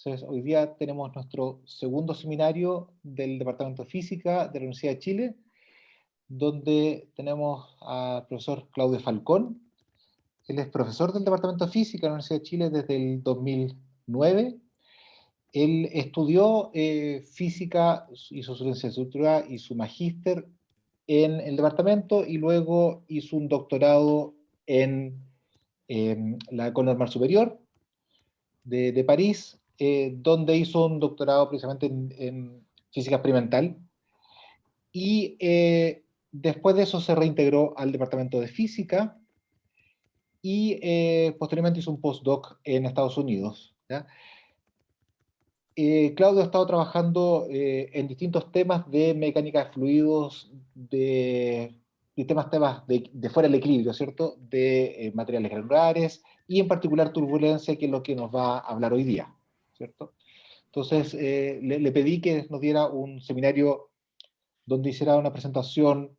Entonces, hoy día tenemos nuestro segundo seminario del Departamento de Física de la Universidad de Chile, donde tenemos al profesor Claudio Falcón. Él es profesor del Departamento de Física de la Universidad de Chile desde el 2009. Él estudió física, hizo su licenciatura y su magíster en el departamento, y luego hizo un doctorado en la École Normale Supérieure de París, donde hizo un doctorado precisamente en física experimental, y después de eso se reintegró al departamento de física, y posteriormente hizo un postdoc en Estados Unidos, ¿ya? Claudio ha estado trabajando en distintos temas de mecánica de fluidos, de temas de fuera del equilibrio, ¿cierto? De materiales granulares, y en particular turbulencia, que es lo que nos va a hablar hoy día, ¿cierto? Entonces, le pedí que nos diera un seminario donde hiciera una presentación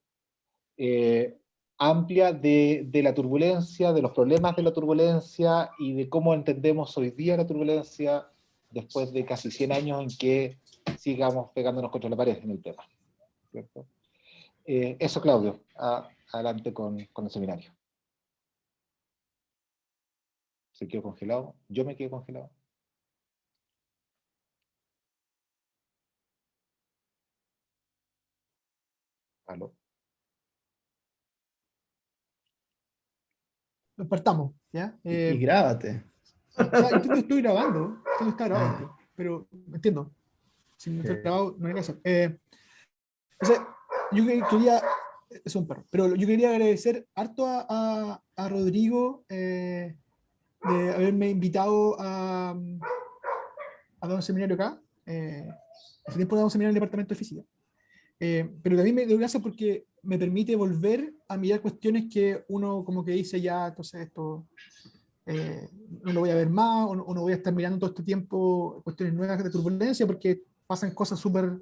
eh, amplia de la turbulencia, de los problemas de la turbulencia y de cómo entendemos hoy día la turbulencia después de casi 100 años en que sigamos pegándonos contra la pared en el tema, ¿cierto? Eso, Claudio, adelante con el seminario. ¿Se quedó congelado? ¿Yo me quedé congelado? ¿Aló? Partamos, ¿ya? Y grábate. O sea, estoy grabando, esto no está grabado, Ah, pero entiendo. Si no está ok. grabado, no hay caso. O sea, quería, es un perro, pero yo quería agradecer harto a Rodrigo de haberme invitado a dar un seminario acá. Hace tiempo daba un seminario en el departamento de física. Pero también me doy gracias porque me permite volver a mirar cuestiones que uno como que dice ya, entonces esto no lo voy a ver más, o no voy a estar mirando todo este tiempo cuestiones nuevas de turbulencia, porque pasan cosas súper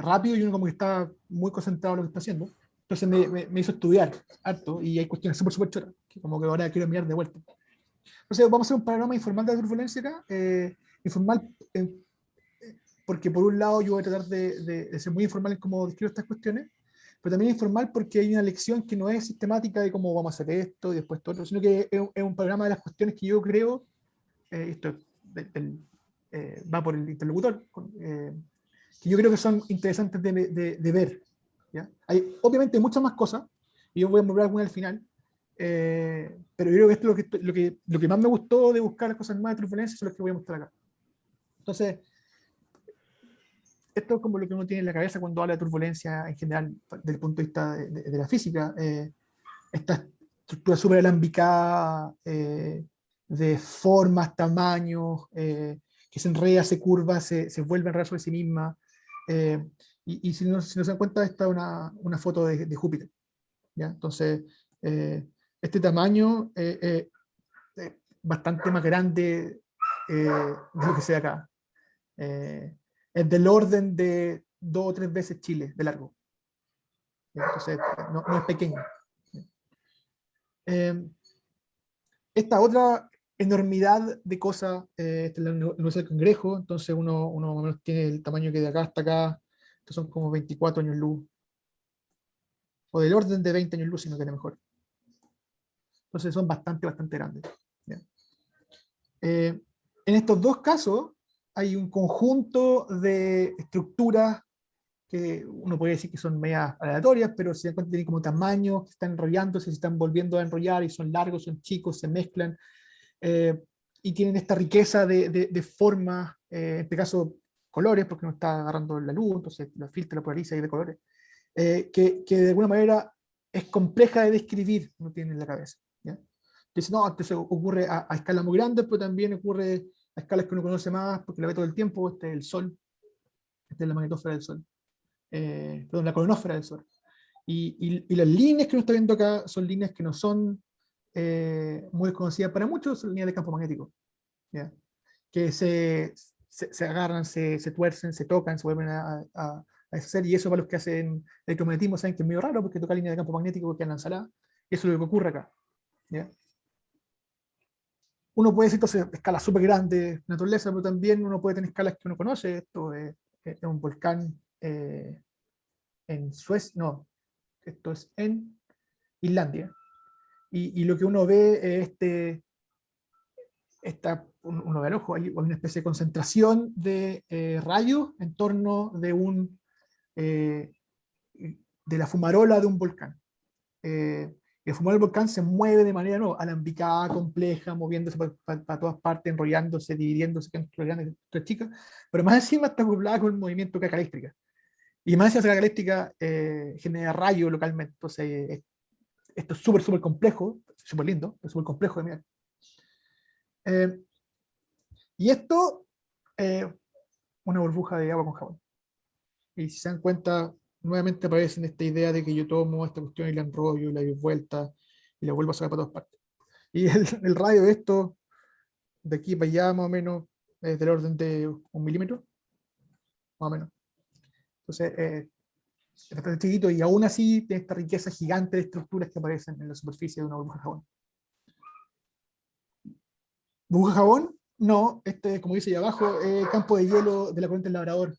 rápido y uno como que está muy concentrado en lo que está haciendo. Entonces me hizo estudiar harto, y hay cuestiones súper choras, que como que ahora quiero mirar de vuelta. Entonces vamos a hacer un panorama informal de la turbulencia acá, informal porque por un lado yo voy a tratar de ser muy informal en cómo describo estas cuestiones, pero también informal porque hay una lección que no es sistemática de cómo vamos a hacer esto y después todo otro, sino que es un panorama de las cuestiones que yo creo, esto va por el interlocutor, que yo creo que son interesantes de ver. ¿Ya? Hay obviamente muchas más cosas, y yo voy a nombrar algunas al final, pero yo creo que esto es lo que más me gustó de buscar cosas más de turbulencia, son las que voy a mostrar acá. Entonces, esto es como lo que uno tiene en la cabeza cuando habla de turbulencia en general, desde el punto de vista de la física. Esta estructura súper alambicada, de formas, tamaños, que se enreda, se curva, se vuelve a enredar sobre sí misma. Y si no se dan cuenta, esta es una foto de Júpiter, ¿ya? Entonces, este tamaño es bastante más grande de lo que se ve acá. Es del orden de 2 o 3 veces Chile de largo. Entonces, no es pequeño. Esta otra enormidad de cosas, esta es la Universidad del Cangrejo, entonces uno más o menos tiene el tamaño que de acá hasta acá, estos son como 24 años luz, o del orden de 20 años luz, si no quiere mejor. Entonces son bastante grandes. ¿Ya? En estos dos casos hay un conjunto de estructuras que uno puede decir que son medias aleatorias, pero se dan cuenta que tienen como tamaños, que están enrollándose, se están volviendo a enrollar, y son largos, son chicos, se mezclan, y tienen esta riqueza de formas, en este caso colores, porque no está agarrando la luz, entonces lo filtra, lo polariza y de colores, que de alguna manera es compleja de describir, no tiene en la cabeza. ¿Ya? Entonces, no, entonces ocurre a escalas muy grandes, pero también ocurre a escalas que uno conoce más, porque la ve todo el tiempo. Este es el Sol, esta es la magnetosfera del Sol, perdón, la coronósfera del Sol. Y las líneas que uno está viendo acá son líneas que no son muy desconocidas para muchos, son líneas de campo magnético, ¿ya? Que se agarran, se tuercen, se tocan, se vuelven a deshacer, y eso para los que hacen electromagnetismo saben que es medio raro, porque tocar línea de campo magnético queda en la ensalada, y eso es lo que ocurre acá. ¿Ya? Uno puede decir entonces escalas súper grandes, naturaleza, pero también uno puede tener escalas que uno conoce. Esto es un volcán en Suecia, no, esto es en Islandia. Y lo que uno ve es uno ve al ojo, hay una especie de concentración de rayos en torno eh, de la fumarola de un volcán. Y el fumarola del volcán se mueve de manera no alambicada, compleja, moviéndose para todas partes, enrollándose, dividiéndose en grandes, tres chicas, pero más encima está acoplada con el movimiento de carga eléctrica. Y más esa carga eléctrica genera rayos localmente. Entonces, esto es súper, súper complejo, súper lindo, es súper complejo de mirar. Y esto, una burbuja de agua con jabón. Y si se dan cuenta, nuevamente aparece en esta idea de que yo tomo esta cuestión y la enrollo, la doy vuelta y la vuelvo a sacar para todas partes. Y el radio de esto, de aquí para allá, más o menos, es del orden de 1 milímetro, más o menos. Entonces, es bastante chiquito y aún así tiene esta riqueza gigante de estructuras que aparecen en la superficie de una burbuja de jabón. ¿Burbuja de jabón? No, como dice ahí abajo, campo de hielo de la corriente del Labrador,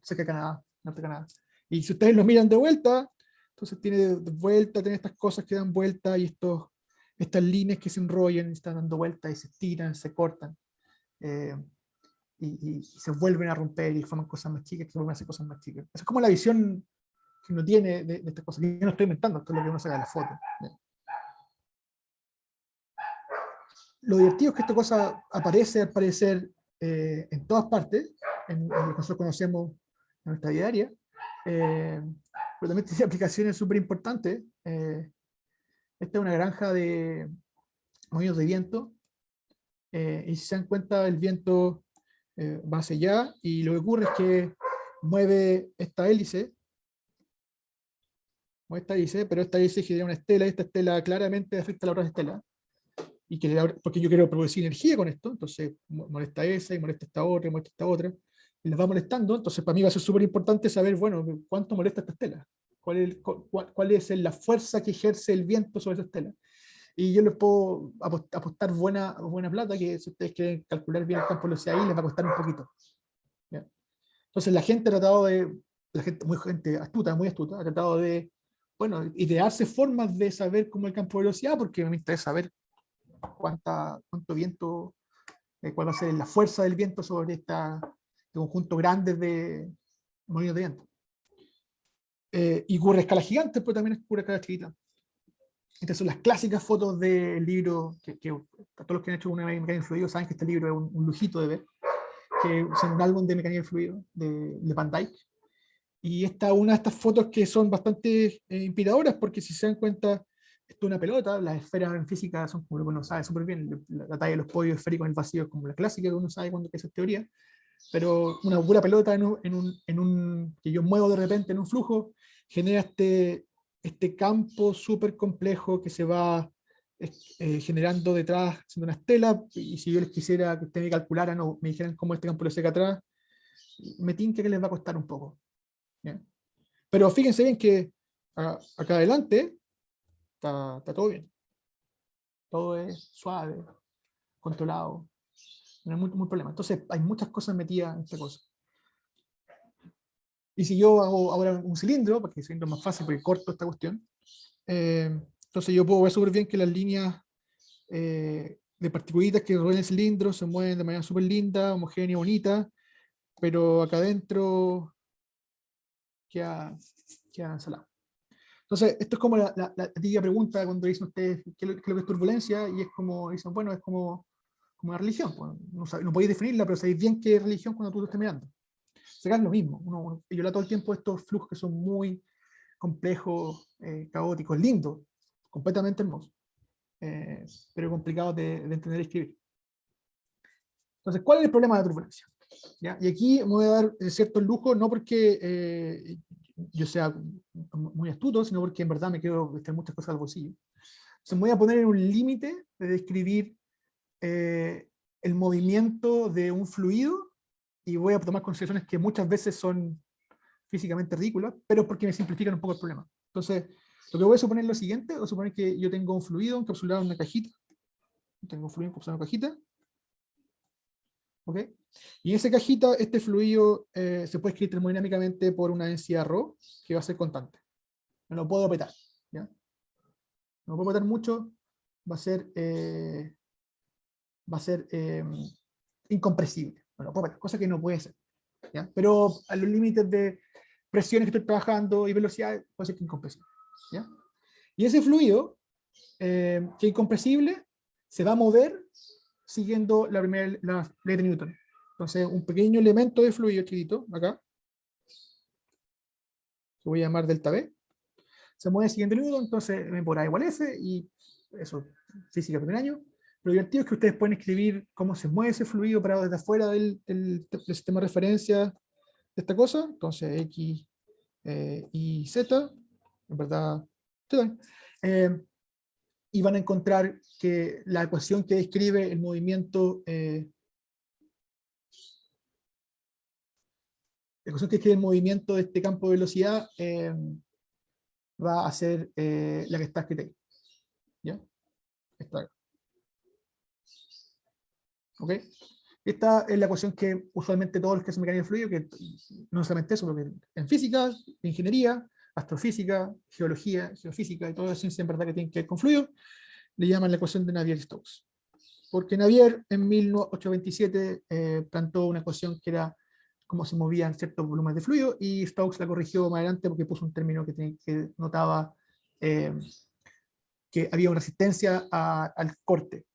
cerca de Canadá, norte de Canadá. Y si ustedes lo miran de vuelta, entonces tiene de vuelta, tiene estas cosas que dan vuelta y estas líneas que se enrollan y están dando vuelta y se estiran, se cortan. eh, y se vuelven a romper y forman cosas más chicas, que se vuelven a hacer cosas más chicas. Esa es como la visión que uno tiene de estas cosas. Yo no estoy inventando, esto es lo que uno saca de la foto. Lo divertido es que esta cosa aparece, al parecer, en todas partes, en lo que nosotros conocemos en nuestra vida diaria, pero también tiene aplicaciones súper importantes. Esta es una granja de molinos de viento, y si se dan cuenta, el viento va hacia allá, y lo que ocurre es que mueve esta hélice, pero esta hélice genera una estela, y esta estela claramente afecta a la otra estela, porque yo quiero producir energía con esto, entonces molesta esa, y molesta esta otra, y molesta esta otra, y las va molestando. Entonces para mí va a ser súper importante saber, bueno, cuánto molesta esta estela, cuál es la fuerza que ejerce el viento sobre esa estela. Y yo les puedo apostar buena plata, que si ustedes quieren calcular bien el campo de velocidad ahí, les va a costar un poquito. ¿Ya? Entonces la gente ha tratado gente astuta, muy astuta, ha tratado de, bueno, idearse formas de saber cómo el campo de velocidad, porque me interesa saber cuánto viento, cuál va a ser la fuerza del viento sobre este conjunto grande de molinos de viento. Y ocurre a escala gigante, pero también ocurre a escala chiquita. Estas son las clásicas fotos del libro, que todos los que han hecho una mecánica del fluido saben que este libro es un lujito de ver, que es un álbum de mecánica del fluido de Van Dyke. Y una de estas fotos que son bastante inspiradoras, porque si se dan cuenta, esto es una pelota, las esferas en física son como lo que uno sabe súper bien, la talla de los podios esféricos en el vacío es como la clásica que uno sabe cuando es teoría, pero una pura pelota que yo muevo de repente en un flujo, genera este campo súper complejo que se va generando detrás, haciendo una estela, y si yo les quisiera que ustedes me calcularan o me dijeran cómo este campo lo seca atrás, me tinca que les va a costar un poco. ¿Ya? Pero fíjense bien que acá adelante está todo bien. Todo es suave, controlado, no hay muy problema. Entonces hay muchas cosas metidas en esta cosa. Y si yo hago ahora un cilindro, porque el cilindro es más fácil porque corto esta cuestión, entonces yo puedo ver súper bien que las líneas de particulitas que rodean el cilindro se mueven de manera súper linda, homogénea, bonita, pero acá adentro queda ensalado. Entonces, esto es como la típica pregunta cuando dicen ustedes qué es lo que es turbulencia, y es como, dicen, bueno, es como una religión. Pues, no podéis definirla, pero sabéis bien qué es religión cuando tú lo estás mirando. Se es lo mismo. Yo la todo el tiempo estos flujos que son muy complejos, caóticos, lindos, completamente hermosos, pero complicados de entender y escribir. Entonces, ¿cuál es el problema de la turbulencia? ¿Ya? Y aquí me voy a dar cierto lujo, no porque yo sea muy astuto, sino porque en verdad me quiero meter muchas cosas al bolsillo. Entonces me voy a poner en un límite de describir el movimiento de un fluido, y voy a tomar consideraciones que muchas veces son físicamente ridículas, pero porque me simplifican un poco el problema. Entonces, lo que voy a suponer es lo siguiente: voy a suponer que yo tengo un fluido encapsulado en una cajita, tengo fluido en una cajita, ¿ok? Y en esa cajita, este fluido se puede escribir termodinámicamente por una densidad ρ, que va a ser constante. No lo puedo petar, ¿ya? No lo puedo petar mucho, va a ser incompresible. No lo puedo petar, cosa que no puede ser, ¿ya? Pero a los límites de presiones que estoy trabajando y velocidad, puede ser que incompresible, ¿ya? Y ese fluido, que es incompresible, se va a mover siguiendo la ley de Newton. Entonces, un pequeño elemento de fluido chiquitito, acá, que voy a llamar delta V, se mueve siguiendo el Newton, entonces M por A igual F, y eso, física de primer año. Lo divertido es que ustedes pueden escribir cómo se mueve ese fluido parado desde afuera del sistema de referencia de esta cosa, entonces X y Z, en verdad, Z, y van a encontrar que la ecuación que describe el movimiento, la ecuación que describe el movimiento de este campo de velocidad va a ser la que está escrita ahí. ¿Ya? Esta. ¿Ok? Esta es la ecuación que usualmente todos los que hacen mecánica de fluido, que no solamente eso, porque en física, ingeniería, astrofísica, geología, geofísica y toda la ciencia en verdad que tiene que ver con fluido, le llaman la ecuación de Navier-Stokes. Porque Navier en 1827 plantó una ecuación que era cómo se movían ciertos volúmenes de fluido, y Stokes la corrigió más adelante porque puso un término que notaba que había una resistencia al corte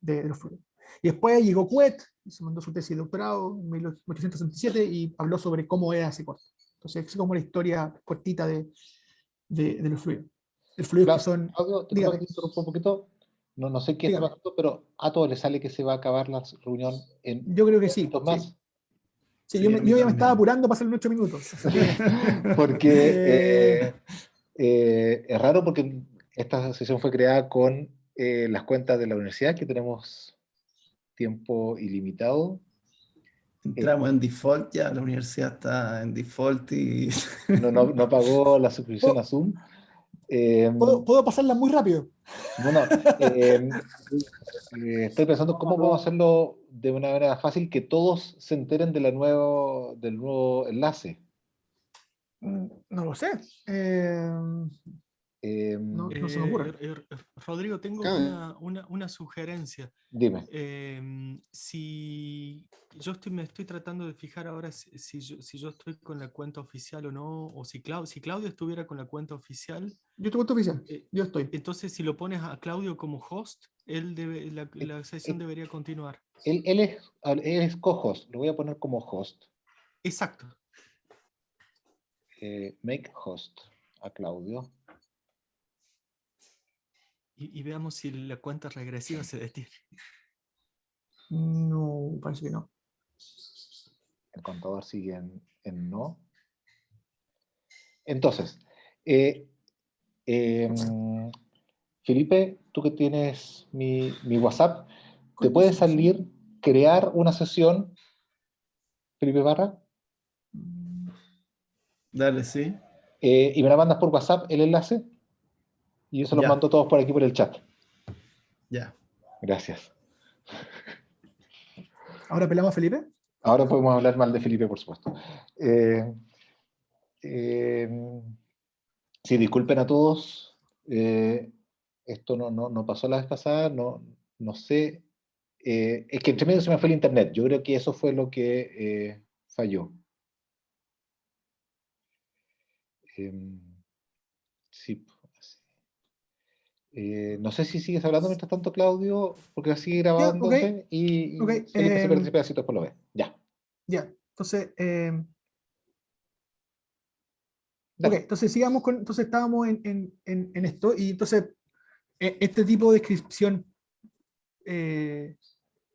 de los fluidos. Y después llegó Couette, se mandó su tesis de doctorado en 1867 y habló sobre cómo era ese corte. Entonces, es como la historia cortita de los fluidos. Los fluidos que son... Claudio, disculpa que te interrumpa un poquito. No sé qué está Dígame. pasando, pero a todos les sale que se va a acabar la reunión en Yo creo que 10 sí. minutos más. Sí, Sí, yo a mí ya me estaba también. apurando para hacer los 8 minutos. Así que, Porque es raro porque esta sesión fue creada con las cuentas de la universidad, que tenemos tiempo ilimitado. Entramos en default ya, la universidad está en default y No pagó la suscripción a ¿puedo, Zoom. puedo pasarla muy rápido? Bueno, estoy pensando cómo podemos hacerlo de una manera fácil que todos se enteren de del nuevo enlace. No lo sé. No se me ocurre. Rodrigo, tengo Claro. una sugerencia. Dime. Si me estoy tratando de fijar ahora si yo estoy con la cuenta oficial o no, o si Claudio estuviera con la cuenta oficial, Yo te cuento oficial. Yo estoy. entonces si lo pones a Claudio como host, la sesión debería continuar. Él es co-host, lo voy a poner como host. Exacto. Make host a Claudio. Y veamos si la cuenta regresiva se detiene. No, parece que no. El contador sigue en no. Entonces, Felipe, tú que tienes mi WhatsApp, ¿te puede salir crear una sesión, Felipe Barra? Dale, sí. Y me la mandas por WhatsApp el enlace y yo se los Ya. mando todos por aquí por el chat. Ya. Gracias. ¿Ahora apelamos a Felipe? Ahora podemos hablar mal de Felipe, por supuesto. Sí, disculpen a todos. Esto no pasó la vez pasada, no sé. Es que entre medio se me fue el internet. Yo creo que eso fue lo que falló. Sí. No sé si sigues hablando mientras tanto, Claudio, porque así grabado Ya, ok. entonces y Ok, Felipe se pierde pedacitos por lo ve. Ya. ya. Entonces, ok, Dale. entonces sigamos con, entonces estábamos en esto, y entonces este tipo de descripción de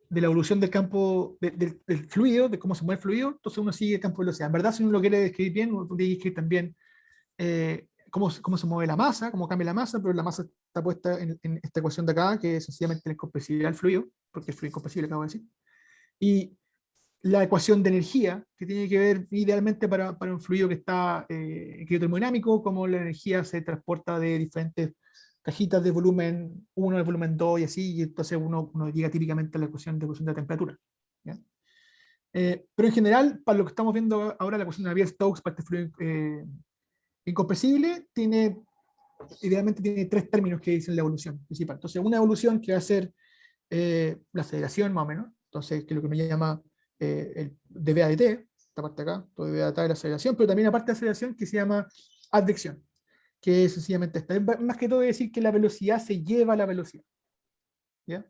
la evolución del campo, del fluido, de cómo se mueve el fluido, entonces uno sigue el campo de velocidad. En verdad, si uno lo quiere describir bien, uno tiene que escribir también cómo se mueve la masa, cómo cambia la masa, pero la masa está puesta en esta ecuación de acá, que es sencillamente la incompresibilidad del fluido, porque es fluido incompresible, acabo de decir. Y la ecuación de energía, que tiene que ver idealmente para un fluido que está equilibrio termodinámico, cómo la energía se transporta de diferentes cajitas de volumen 1, de volumen 2 y así, y entonces uno llega típicamente a la ecuación de temperatura. ¿Ya? Pero en general, para lo que estamos viendo ahora, la ecuación de Navier-Stokes para este fluido incompresible idealmente tiene 3 términos que dicen la evolución principal. Entonces, una evolución que va a ser la aceleración más o menos, entonces, que es lo que me llama el dV a dt, esta parte acá, todo dV a dt de la aceleración, pero también aparte de aceleración que se llama advección, que es sencillamente esta. Más que todo decir que la velocidad se lleva a la velocidad. ¿Ya?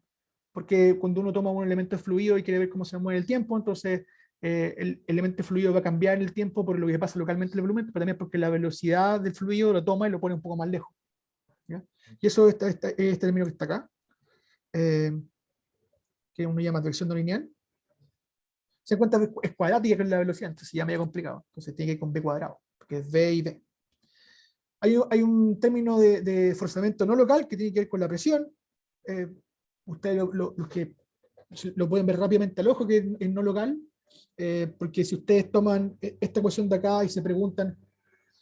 Porque cuando uno toma un elemento fluido y quiere ver cómo se mueve el tiempo, entonces el elemento fluido va a cambiar el tiempo por lo que pasa localmente en el volumen, pero también porque la velocidad del fluido lo toma y lo pone un poco más lejos. ¿Ya? Y eso es este término que está acá, que uno llama advección no lineal. Se encuentra es cuadrática, que es la velocidad, entonces ya medio complicado. Entonces tiene que ir con b cuadrado, porque es v y d. Hay un término de forzamiento no local que tiene que ver con la presión. Ustedes los que lo pueden ver rápidamente al ojo, que es no local, porque si ustedes toman esta ecuación de acá y se preguntan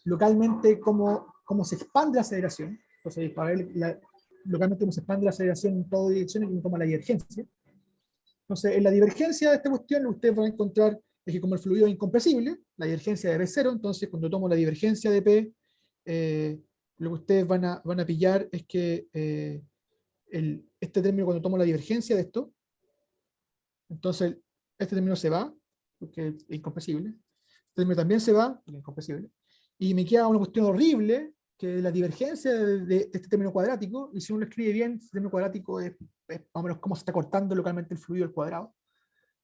localmente cómo se expande la aceleración, entonces para ver localmente cómo se expande la aceleración en todas direcciones, uno toma la divergencia. Entonces, en la divergencia de esta cuestión, ustedes van a encontrar es que como el fluido es incompresible, la divergencia debe ser 0, entonces cuando tomo la divergencia de P, lo que ustedes van a pillar es que este término, cuando tomo la divergencia de esto, entonces este término se va, porque es incompresible, este término también se va, porque es incompresible, y me queda una cuestión horrible, que es la divergencia de este término cuadrático, y si uno lo escribe bien, este término cuadrático es más o menos cómo se está cortando localmente el fluido al cuadrado.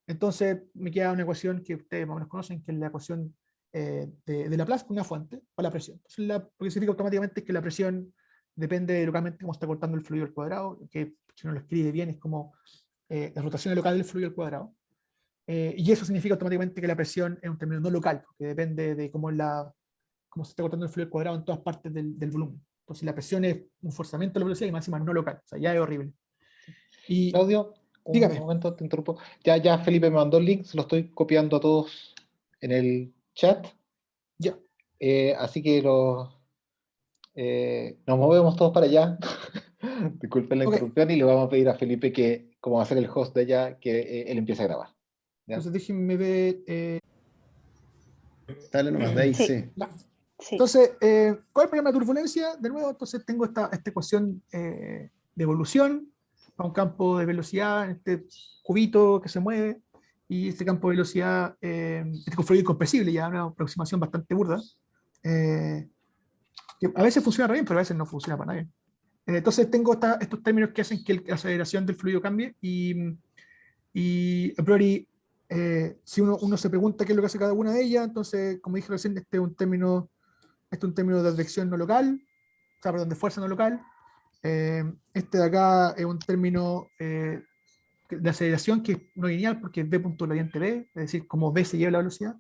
Entonces me queda una ecuación que ustedes más o menos conocen, que es la ecuación de Laplace con una fuente para la presión. Entonces, lo que significa automáticamente es que la presión depende localmente cómo está cortando el fluido al cuadrado, que si uno lo escribe bien es como la rotación local del fluido al cuadrado. Y eso significa automáticamente que la presión es un término no local, porque depende de cómo se está cortando el fluido al cuadrado en todas partes del volumen. Entonces la presión es un forzamiento de la velocidad y máxima no local. O sea, ya es horrible. Y Claudio, un dígame. momento, te interrumpo. Ya Felipe me mandó el link, se lo estoy copiando a todos en el chat. Ya. Así que nos movemos todos para allá. Disculpen la Ok. interrupción y le vamos a pedir a Felipe que, como va a ser el host de allá, que él empiece a grabar. ¿Ya? Entonces déjenme ver. Dale nomás, de ahí Sí. sí. Ya. Sí. Entonces, ¿cuál es el problema de turbulencia? De nuevo, entonces tengo esta ecuación de evolución a un campo de velocidad en este cubito que se mueve, y este campo de velocidad, este fluido incompresible, ya una aproximación bastante burda, que a veces funciona bien, pero a veces no funciona para nadie. Entonces tengo estos términos que hacen que la aceleración del fluido cambie, y a priori, si uno se pregunta qué es lo que hace cada una de ellas, entonces, como dije recién, este es un término de advección no local, o sea, perdón, de fuerza no local. Este de acá es un término de aceleración que es no lineal porque es v punto gradiente b, es decir, como v se lleva la velocidad.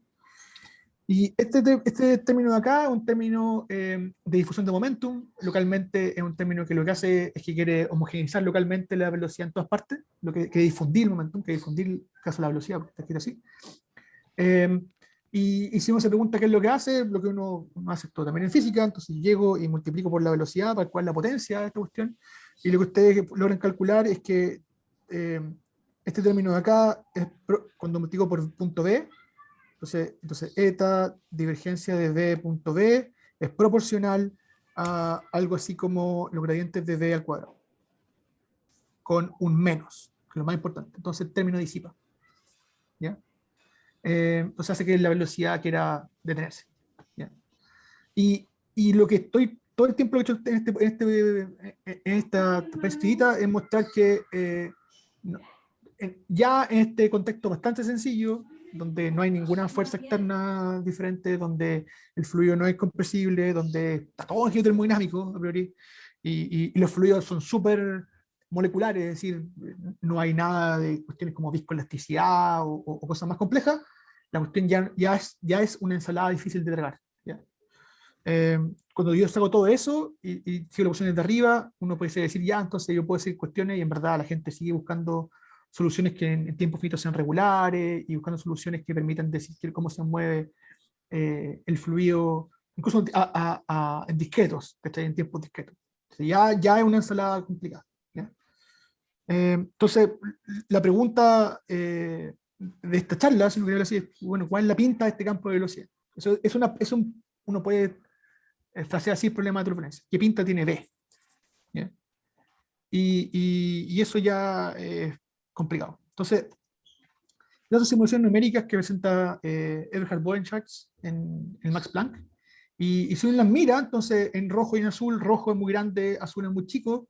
Y este término de acá es un término de difusión de momentum. Localmente es un término que lo que hace es que quiere homogeneizar localmente la velocidad en todas partes, lo que difundir el momentum, que difundir el caso de la velocidad, porque está escrito así. Y si uno se pregunta qué es lo que hace, lo que uno hace esto también en física, entonces llego y multiplico por la velocidad para cuál es la potencia de esta cuestión, y lo que ustedes logran calcular es que este término de acá, cuando multiplico por punto B, entonces eta divergencia de v punto B es proporcional a algo así como los gradientes de v al cuadrado, con un menos, que es lo más importante. Entonces el término disipa. ¿Ya? Entonces hace que la velocidad quiera detenerse. ¿Ya? Y lo que estoy todo el tiempo hecho en esta perspectiva es mostrar que ya en este contexto bastante sencillo, donde no hay ninguna fuerza externa diferente, donde el fluido no es compresible, donde está todo en geotermodinámico a priori, y los fluidos son súper moleculares, es decir, no hay nada de cuestiones como viscoelasticidad o cosas más complejas. La cuestión ya es una ensalada difícil de tragar. ¿Ya? Cuando yo saco todo eso y sigo las cuestiones de arriba, uno puede decir, ya, entonces yo puedo decir cuestiones, y en verdad la gente sigue buscando soluciones que en tiempos finitos sean regulares, y buscando soluciones que permitan decir cómo se mueve el fluido, incluso en discretos, ¿cachai? En tiempos discretos. Ya es una ensalada complicada. ¿Ya? Entonces, la pregunta de esta charla, si lo quería decir, es, bueno, ¿cuál es la pinta de este campo de velocidad? Eso uno puede frasear así el problema de turbulencia. ¿Qué pinta tiene B? ¿Ya? Y eso ya es complicado. Entonces, las simulaciones numéricas que presenta Eberhard Bodenschatz en el Max Planck, y si uno las mira, entonces en rojo y en azul, rojo es muy grande, azul es muy chico,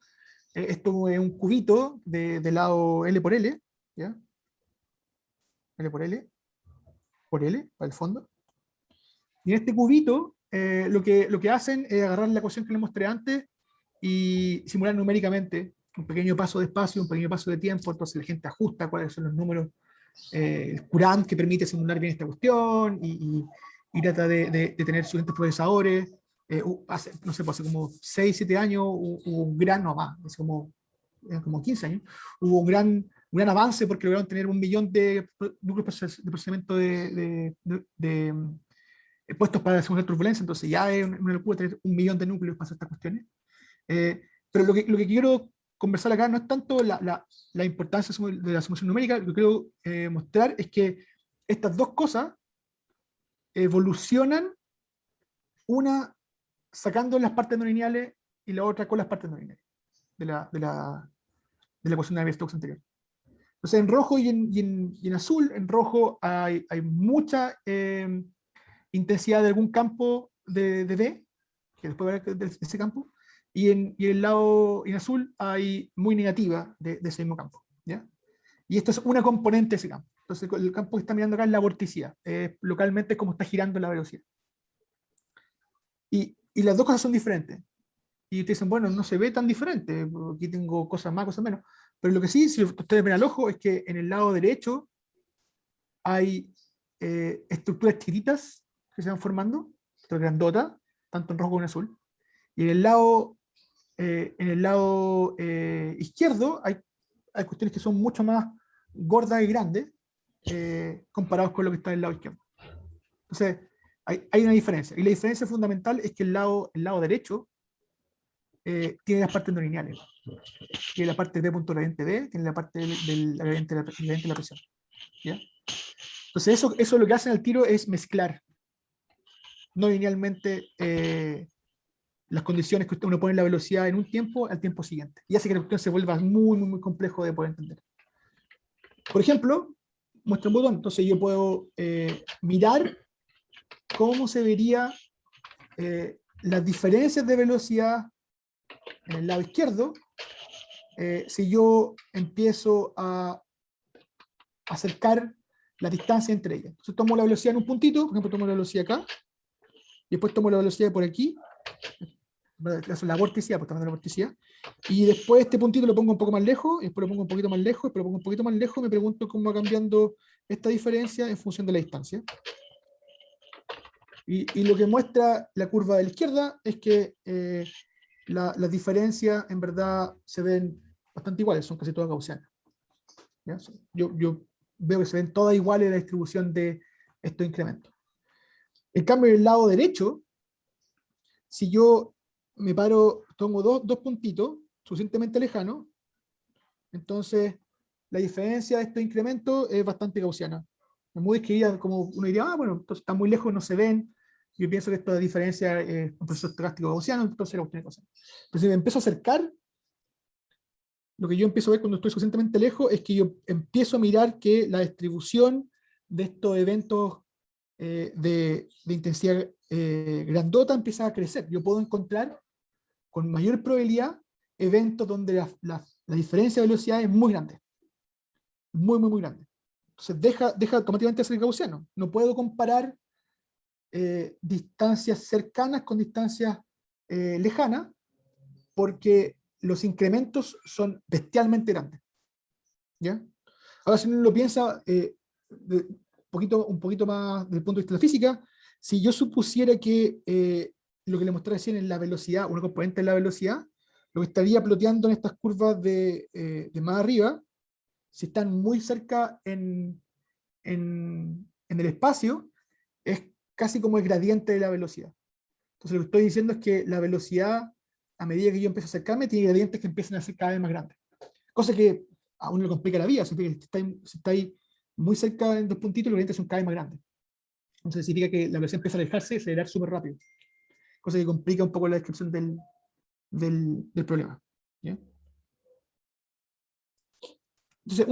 esto es un cubito de lado L por L, ¿ya? L por L, para el fondo. Y en este cubito, lo que hacen es agarrar la ecuación que les mostré antes y simular numéricamente un pequeño paso de espacio, un pequeño paso de tiempo, entonces la gente ajusta cuáles son los números, el Courant que permite simular bien esta cuestión y trata de tener suficientes procesadores. Hace, no sé, pues hace como 6, 7 años hubo un gran, no más, hace como 15 años, hubo un gran avance porque lograron tener 1.000.000 de núcleos de procesamiento de puestos para simular turbulencia, entonces ya es una locura tener 1.000.000 de núcleos para hacer estas cuestiones. Pero lo que quiero conversar acá no es tanto la importancia de la simulación numérica, lo que quiero mostrar es que estas dos cosas evolucionan, una sacando las partes no lineales y la otra con las partes no lineales de la ecuación de Navier-Stokes anterior. Entonces, en rojo y en azul, en rojo hay mucha intensidad de algún campo de B, que después va a ver de ese campo, y en el lado en azul hay muy negativa de ese mismo campo. ¿Ya? Y esto es una componente de ese campo. Entonces, el campo que está mirando acá es la vorticidad. Localmente es como está girando la velocidad. Y las dos cosas son diferentes. Y ustedes dicen, bueno, no se ve tan diferente, aquí tengo cosas más, cosas menos. Pero lo que sí, si ustedes ven al ojo, es que en el lado derecho hay estructuras chiquititas que se van formando, esto grandota, tanto en rojo como en azul. Y en el lado izquierdo hay cuestiones que son mucho más gordas y grandes comparados con lo que está en el lado izquierdo. Entonces, hay una diferencia. Y la diferencia fundamental es que el lado derecho tiene las partes no lineales. Tiene la parte de punto gradiente B, tiene la parte del gradiente de la presión. ¿Ya? Entonces, eso lo que hacen al tiro es mezclar no linealmente las condiciones que uno pone en la velocidad en un tiempo al tiempo siguiente. Y hace que la cuestión se vuelva muy, muy, muy complejo de poder entender. Por ejemplo, muestra un botón. Entonces, yo puedo mirar cómo se vería las diferencias de velocidad en el lado izquierdo si yo empiezo a acercar la distancia entre ellas. Entonces tomo la velocidad en un puntito, por ejemplo tomo la velocidad acá, y después tomo la velocidad por aquí, la vorticidad, pues tomando la vorticidad, y después este puntito lo pongo un poco más lejos, y después lo pongo un poquito más lejos, después lo pongo un poquito más lejos, y me pregunto cómo va cambiando esta diferencia en función de la distancia. Y lo que muestra la curva de la izquierda es que las diferencias en verdad se ven bastante iguales, son casi todas gaussianas. ¿Ya? Yo veo que se ven todas iguales en la distribución de estos incrementos. En cambio, en el lado derecho, si yo me paro, tomo dos puntitos suficientemente lejanos, entonces la diferencia de estos incrementos es bastante gaussiana. Es muy describida, como uno diría, bueno, entonces están muy lejos, no se ven. Yo pienso que esta diferencia es un proceso estocástico gaussiano, entonces la cuestión es gaussiana. Pero si me empiezo a acercar, lo que yo empiezo a ver cuando estoy suficientemente lejos es que yo empiezo a mirar que la distribución de estos eventos de intensidad grandota empieza a crecer. Yo puedo encontrar con mayor probabilidad eventos donde la diferencia de velocidad es muy grande. Muy, muy, muy grande. Entonces deja automáticamente de ser gaussiano. No puedo comparar distancias cercanas con distancias lejanas porque los incrementos son bestialmente grandes. ¿Ya? Ahora, si uno lo piensa un poquito más desde el punto de vista de la física, si yo supusiera que lo que le mostré recién es la velocidad, una componente de la velocidad, lo que estaría ploteando en estas curvas de más arriba, si están muy cerca en el espacio, es casi como el gradiente de la velocidad. Entonces lo que estoy diciendo es que la velocidad a medida que yo empiezo a acercarme, tiene gradientes que empiezan a ser cada vez más grandes. Cosa que a uno le complica la vida, significa que si está ahí muy cerca de dos puntitos, los gradientes son cada vez más grandes. Entonces significa que la velocidad empieza a alejarse y acelerar súper rápido. Cosa que complica un poco la descripción del problema. ¿Ya? Entonces,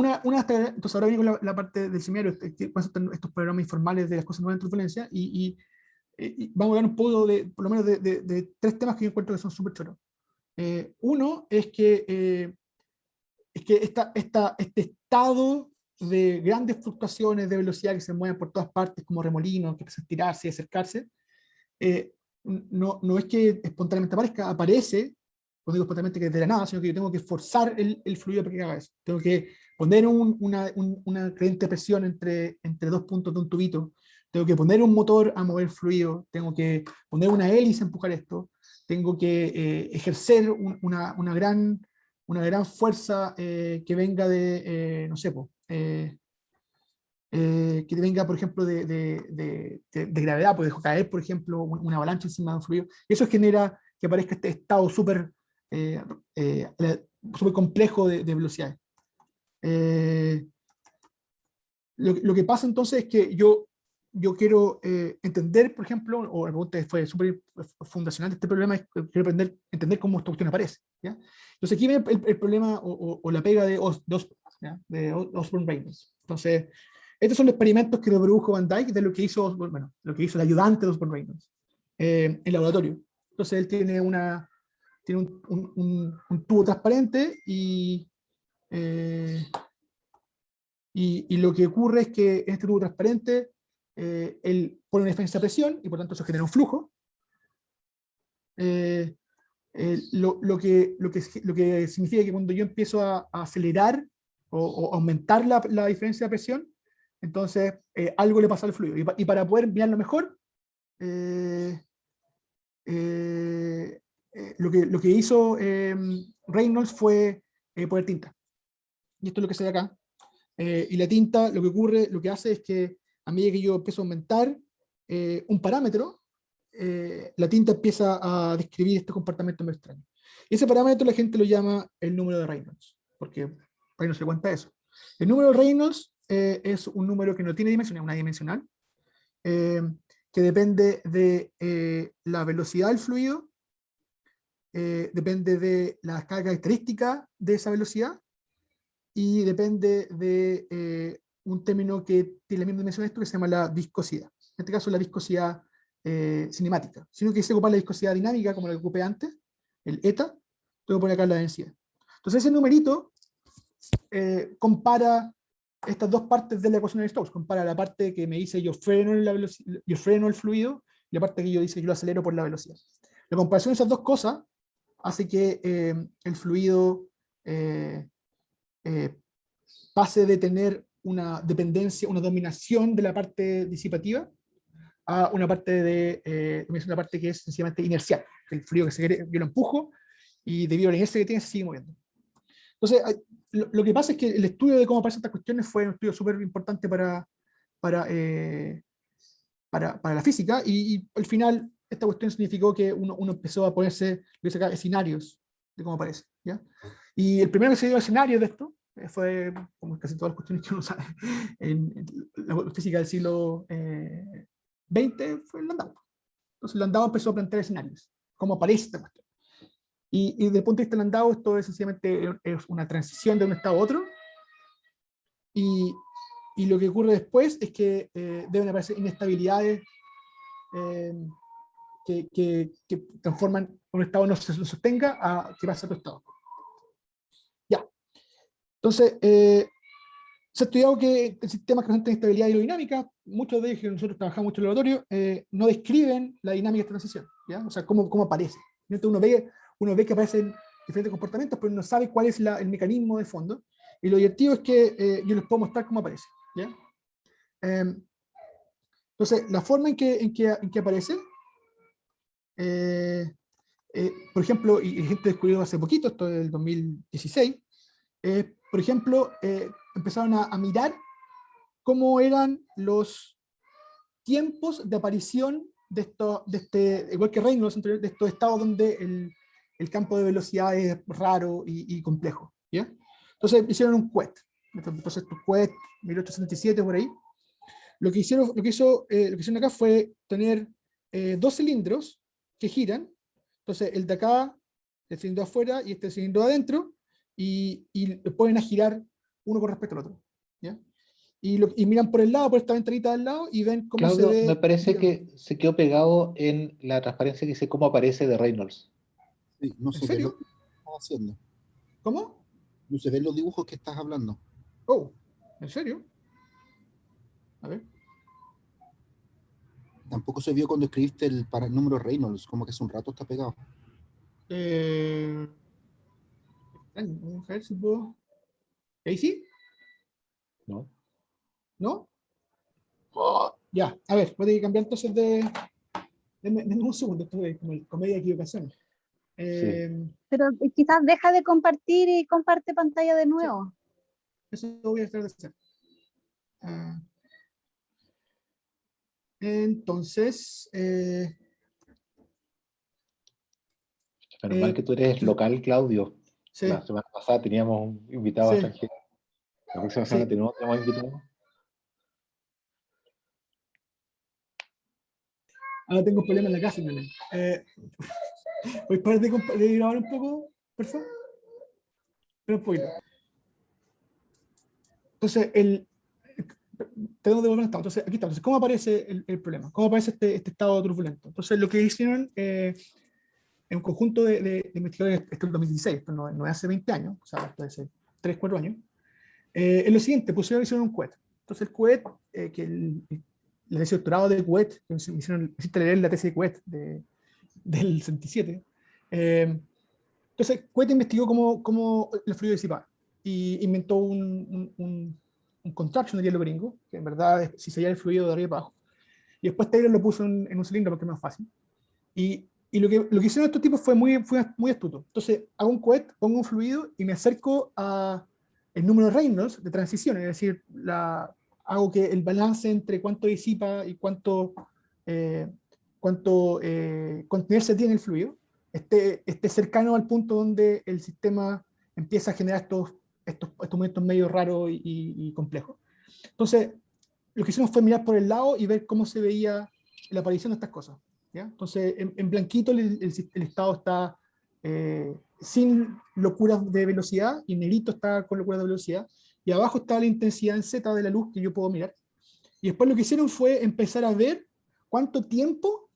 ahora viene con la parte del seminario, estos programas informales de las cosas nuevas en turbulencia, y vamos a hablar un poco por lo menos de tres temas que yo encuentro que son súper choros. Uno es que este estado de grandes fluctuaciones de velocidad que se mueven por todas partes, como remolinos, que empiezan a estirarse y acercarse, no es que espontáneamente aparece, no digo espontáneamente que de la nada, sino que yo tengo que forzar el fluido para que haga eso. Tengo que poner una gradiente de presión entre dos puntos de un tubito, tengo que poner un motor a mover el fluido, tengo que poner una hélice a empujar esto, tengo que ejercer una gran fuerza que venga de, no sé, que venga, por ejemplo, de gravedad, puede caer, por ejemplo, una avalancha encima de un fluido. Eso genera que aparezca este estado súper complejo de velocidades. Lo que pasa entonces es que yo quiero entender, por ejemplo, o la pregunta fue súper fundacional de este problema, es que quiero entender cómo esta cuestión aparece. ¿Ya? Entonces aquí viene el problema o la pega de Osborne-Reynolds. Entonces, estos son los experimentos que reprodujo Van Dyke de lo que hizo el ayudante de Osborne-Reynolds en el laboratorio. Entonces él tiene un tubo transparente y lo que ocurre es que en este tubo transparente él pone una diferencia de presión y por tanto eso genera un flujo. Lo que significa que cuando yo empiezo a acelerar o aumentar la diferencia de presión, entonces algo le pasa al fluido. Y para poder mirarlo mejor, lo que hizo Reynolds fue poner tinta. Y esto es lo que se ve acá. Y la tinta lo que hace es que a medida que yo empiezo a aumentar un parámetro, la tinta empieza a describir este comportamiento muy extraño. Y ese parámetro la gente lo llama el número de Reynolds, porque Reynolds se cuenta eso. El número de Reynolds es un número que no tiene dimensión, es unidimensional, que depende de la velocidad del fluido, depende de las características de esa velocidad, y depende de un término que tiene la misma dimensión de esto, que se llama la viscosidad. En este caso la viscosidad cinemática. Si no quise ocupar la viscosidad dinámica, como la que ocupé antes, el eta, tengo que poner acá la densidad. Entonces ese numerito compara estas dos partes de la ecuación de Stokes. Compara la parte que me dice yo freno el fluido, y la parte que yo dice yo lo acelero por la velocidad. La comparación de esas dos cosas hace que el fluido pase de tener una dependencia, una dominación de la parte disipativa a una parte una parte que es sencillamente inercial. El fluido yo lo empujo y debido a la inercia que tiene se sigue moviendo. Entonces, lo que pasa es que el estudio de cómo aparecen estas cuestiones fue un estudio súper importante para la física, y al final esta cuestión significó que uno empezó a ponerse escenarios de cómo aparece. ¿Ya? Y el primero que se dio escenario de esto fue, como casi todas las cuestiones que uno sabe, en la física del siglo XX, fue el Landau. Entonces Landau empezó a plantear escenarios, cómo aparece esta cuestión. Y desde el punto de vista de Landau, esto es sencillamente una transición de un estado a otro, y lo que ocurre después es que deben aparecer inestabilidades que transforman un estado no se sostenga a que pasa a otro estado. Ya. Entonces, se ha estudiado que sistemas que presentan estabilidad hidrodinámica, muchos de ellos que nosotros trabajamos mucho en el laboratorio, no describen la dinámica de transición, ¿ya? O sea, cómo aparece. Entonces uno ve que aparecen diferentes comportamientos, pero no sabe cuál es el mecanismo de fondo. Y lo divertido es que yo les puedo mostrar cómo aparece. ¿Ya? Entonces, la forma en que aparece, por ejemplo, y la gente descubrió hace poquito, esto es del 2016, por ejemplo, empezaron a mirar cómo eran los tiempos de aparición de este, igual que Reynolds, de estos estados donde el campo de velocidad es raro y complejo. ¿Ya? Entonces hicieron un QET. Entonces, tu QET 1867 por ahí. Lo que hicieron acá fue tener dos cilindros que giran. Entonces, el de acá, el cilindro afuera y este cilindro adentro, y lo ponen a girar uno con respecto al otro. ¿Ya? Y miran por el lado, por esta ventanita del lado, y ven cómo se Claudio, ve. me parece que se quedó pegado en la transparencia que dice cómo aparece de Reynolds. Sí, no ¿En se ve lo serio? que estás haciendo. ¿Cómo? No se ven los dibujos que estás hablando. Oh, ¿en serio? A ver. Tampoco se vio cuando escribiste el número Reynolds, como que hace un rato está pegado. Vamos a ver si puedo. ¿Ahí sí? ¿No? ¿No? Oh, ya, a ver, voy a tener que cambiar entonces de. Denme un segundo, estoy como media equivocación. Pero quizás deja de compartir y comparte pantalla de nuevo. Eso lo voy a tratar de hacer. Entonces, Menos mal que tú eres local, Claudio. sí, La semana pasada teníamos un invitado sí, extranjero. La próxima semana sí. tenemos invitado. Ahora tengo un problema en la casa también. ¿Voy a parar de grabar un poco, por favor? Pero un poquito. Entonces, tengo que volver a estado. Entonces, aquí está. Entonces, ¿cómo aparece el problema? ¿Cómo aparece este estado turbulento? Entonces, lo que hicieron en un conjunto de investigadores, esto es el 2016, esto no es hace 20 años, o sea, esto es hace 3, 4 años, es lo siguiente, hicieron un QET. Entonces, el QET, la tesis de doctorado de QET, hiciste leer la tesis de QET del 67. Entonces, QET investigó cómo el fluido disipaba y inventó un contraction de hielo gringo, que en verdad es si sellar el fluido de arriba para abajo. Y después Taylor lo puso en un cilindro porque es más fácil. Y lo que hicieron estos tipos fue muy astuto. Entonces, hago un QET, pongo un fluido y me acerco a el número Reynolds de transición, es decir, hago que el balance entre cuánto disipa y cuánto contenerse tiene el fluido esté cercano al punto donde el sistema empieza a generar estos movimientos medio raros y complejos. Entonces, lo que hicimos fue mirar por el lado y ver cómo se veía la aparición de estas cosas. ¿Ya? Entonces, en blanquito el estado está sin locuras de velocidad, y en negrito está con locuras de velocidad, y abajo está la intensidad en Z de la luz que yo puedo mirar. Y después lo que hicieron fue empezar a ver cuánto tiempo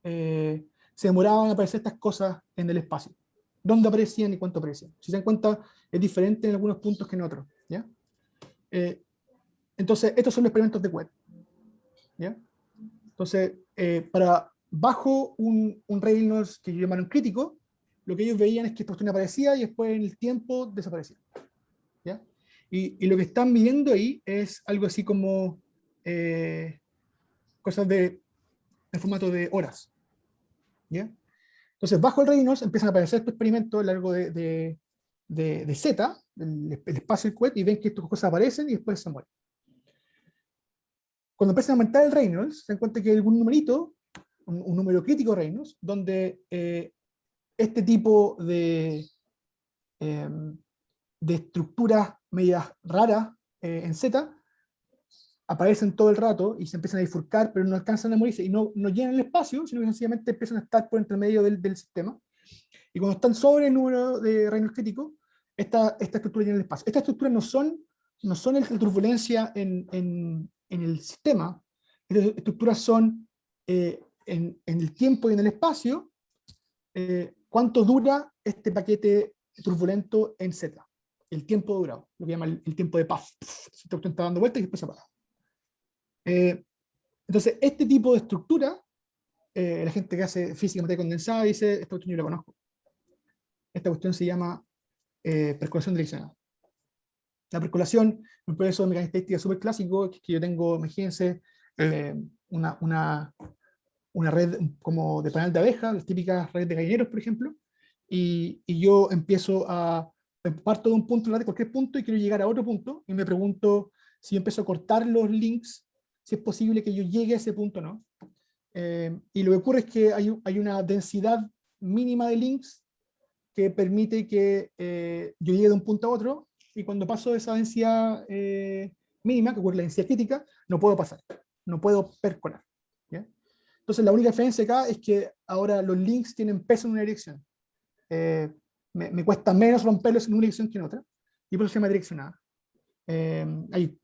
se demoraban a aparecer estas cosas en el espacio. ¿Dónde aparecían y cuánto aparecían? Si se dan cuenta, es diferente en algunos puntos que en otros. ¿Ya? Entonces, estos son los experimentos de QET. ¿Ya? Entonces, bajo un Reynolds que llamaron crítico, lo que ellos veían es que esta cuestión aparecía y después en el tiempo desaparecía. ¿Ya? Y lo que están midiendo ahí es algo así como cosas de formato de horas. ¿Ya? Entonces, bajo el Reynolds empiezan a aparecer estos experimentos a lo largo de Z, el espacio del QET, y ven que estas cosas aparecen y después se mueren. Cuando empiezan a aumentar el Reynolds, se dan cuenta que hay algún numerito, un número crítico Reynolds, donde este tipo de estructuras medias raras en Z aparecen todo el rato y se empiezan a bifurcar, pero no alcanzan a morirse y no llenan el espacio, sino que sencillamente empiezan a estar por entre medio del sistema. Y cuando están sobre el número de Reynolds crítico, esta estructura llena el espacio. Estas estructuras no son la turbulencia en el sistema. Estas estructuras son en el tiempo y en el espacio, cuánto dura este paquete turbulento en Z. El tiempo durado, lo que llaman el tiempo de paz. Esta cuestión está dando vueltas y después se apaga. Entonces, este tipo de estructura, la gente que hace física materia condensada dice, esta cuestión yo la conozco. Esta cuestión se llama percolación direccional. La percolación, un proceso de mecánica estadística súper clásico, que yo tengo, imagínense, una red como de panel de abejas, las típicas redes de gallineros, por ejemplo, y yo parto de un punto, de cualquier punto, y quiero llegar a otro punto, y me pregunto si yo empiezo a cortar los links, si es posible que yo llegue a ese punto o no. Y lo que ocurre es que hay una densidad mínima de links que permite que yo llegue de un punto a otro, y cuando paso esa densidad mínima, que ocurre la densidad crítica, no puedo pasar, no puedo percolar. ¿Ya? Entonces la única diferencia acá es que ahora los links tienen peso en una dirección. Me cuesta menos romperlos en una dirección que en otra, y por eso se llama direccionada. Hay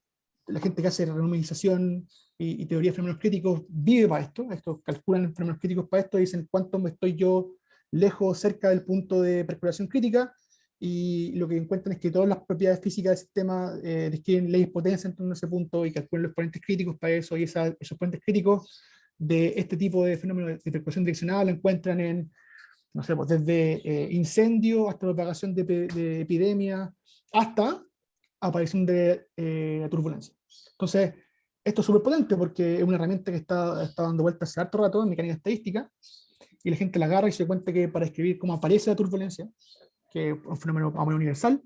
la gente que hace renormalización y teoría de fenómenos críticos vive para esto, calculan fenómenos críticos para esto, dicen cuánto me estoy yo lejos, cerca del punto de percolación crítica, y lo que encuentran es que todas las propiedades físicas del sistema describen leyes potencia en torno a ese punto y calculan los exponentes críticos para eso, y esos exponentes críticos de este tipo de fenómenos de percolación direccional lo encuentran en, no sé, pues desde incendio hasta propagación de epidemia, hasta aparición de la turbulencia. Entonces, esto es súper potente porque es una herramienta que está dando vueltas hace harto rato en mecánica estadística, y la gente la agarra y se da cuenta que para escribir cómo aparece la turbulencia, que es un fenómeno más o menos universal,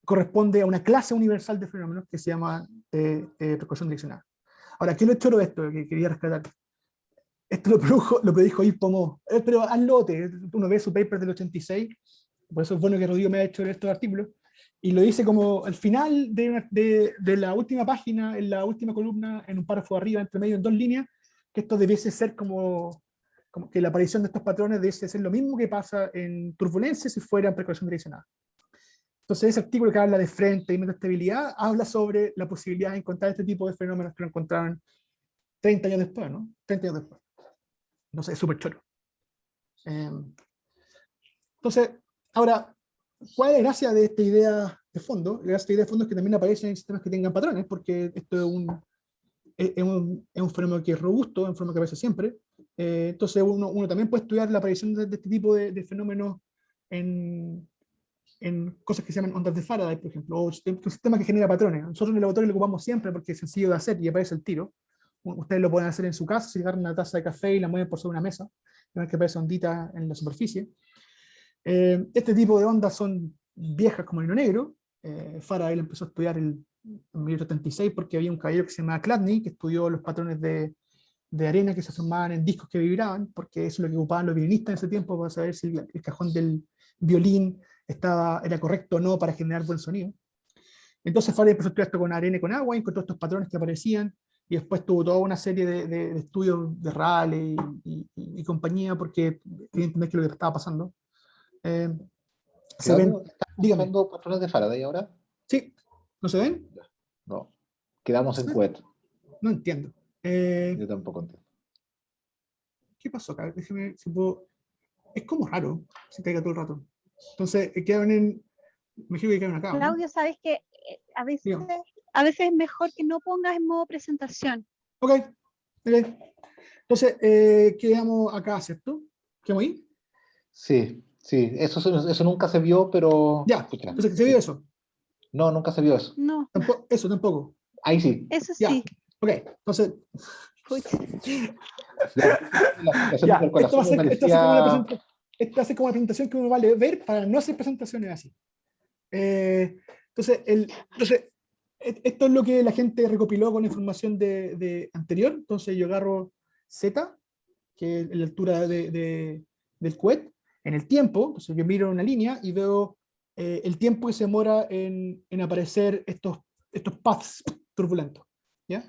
corresponde a una clase universal de fenómenos que se llama percusión direccional. Ahora, ¿qué es lo choro de esto que quería rescatar? Esto lo predijo Yves Pomó, pero al lote, uno ve su paper del 86, por eso es bueno que Rodrigo me haya hecho estos artículos, y lo dice como al final de la última página, en la última columna, en un párrafo arriba, entre medio, en 2 líneas, que esto debiese ser como que la aparición de estos patrones debiese ser lo mismo que pasa en turbulencia si fuera percolación direccionada. Entonces ese artículo que habla de frente y metaestabilidad habla sobre la posibilidad de encontrar este tipo de fenómenos que lo encontraron 30 años después, ¿no? 30 años después. No sé, es súper choro. Entonces, ahora, ¿cuál es la gracia de esta idea de fondo? La gracia de esta idea de fondo es que también aparece en sistemas que tengan patrones, porque esto es un fenómeno que es robusto, es un fenómeno que aparece siempre. Entonces uno también puede estudiar la aparición de este tipo de fenómenos en cosas que se llaman ondas de Faraday, por ejemplo, o un sistema que genera patrones. Nosotros en el laboratorio lo ocupamos siempre porque es sencillo de hacer y aparece el tiro. Ustedes lo pueden hacer en su casa, si agarran una taza de café y la mueven por sobre una mesa, ven que aparece ondita en la superficie. Este tipo de ondas son viejas como el hilo negro. Faraday lo empezó a estudiar en 1976 porque había un caballero que se llamaba Chladni que estudió los patrones de arena que se formaban en discos que vibraban, porque eso es lo que ocupaban los violinistas en ese tiempo para saber si el cajón del violín era correcto o no para generar buen sonido. Entonces Faraday empezó a estudiar esto con arena y con agua y encontró estos patrones que aparecían, y después tuvo toda una serie de estudios de Rayleigh y compañía, porque quería entender qué es lo que estaba pasando. ¿Se ven? ¿Estás Dígame. usando patrones de Faraday ahora? Sí, ¿no se ven? No. Quedamos en QET. No entiendo. Yo tampoco entiendo. ¿Qué pasó acá? Déjeme ver si puedo. Es como raro, se caiga todo el rato. Entonces, quedan en. Me imagino que quedan acá, ¿no? Claudio, sabes que a veces, Dígame. a veces es mejor que no pongas en modo presentación. Ok. Entonces, quedamos acá, ¿cierto? ¿Quedamos ahí? Sí, sí. Eso nunca se vio, pero... Ya, Escucha, entonces, ¿se vio eso? No, nunca se vio eso. No, Eso tampoco. Ahí sí. eso Ya. sí. Ok, entonces, Pucha. La explicación ya, de esto va a percolación ser, me esto va a ser como una parecía... esto va a ser como una presentación que uno va a ver para no hacer presentaciones así. Entonces, esto es lo que la gente recopiló con la información de anterior. Entonces yo agarro Z, que es la altura del cohete, en el tiempo. Entonces yo miro una línea y veo el tiempo que se demora en aparecer estos paths turbulentos, ¿ya?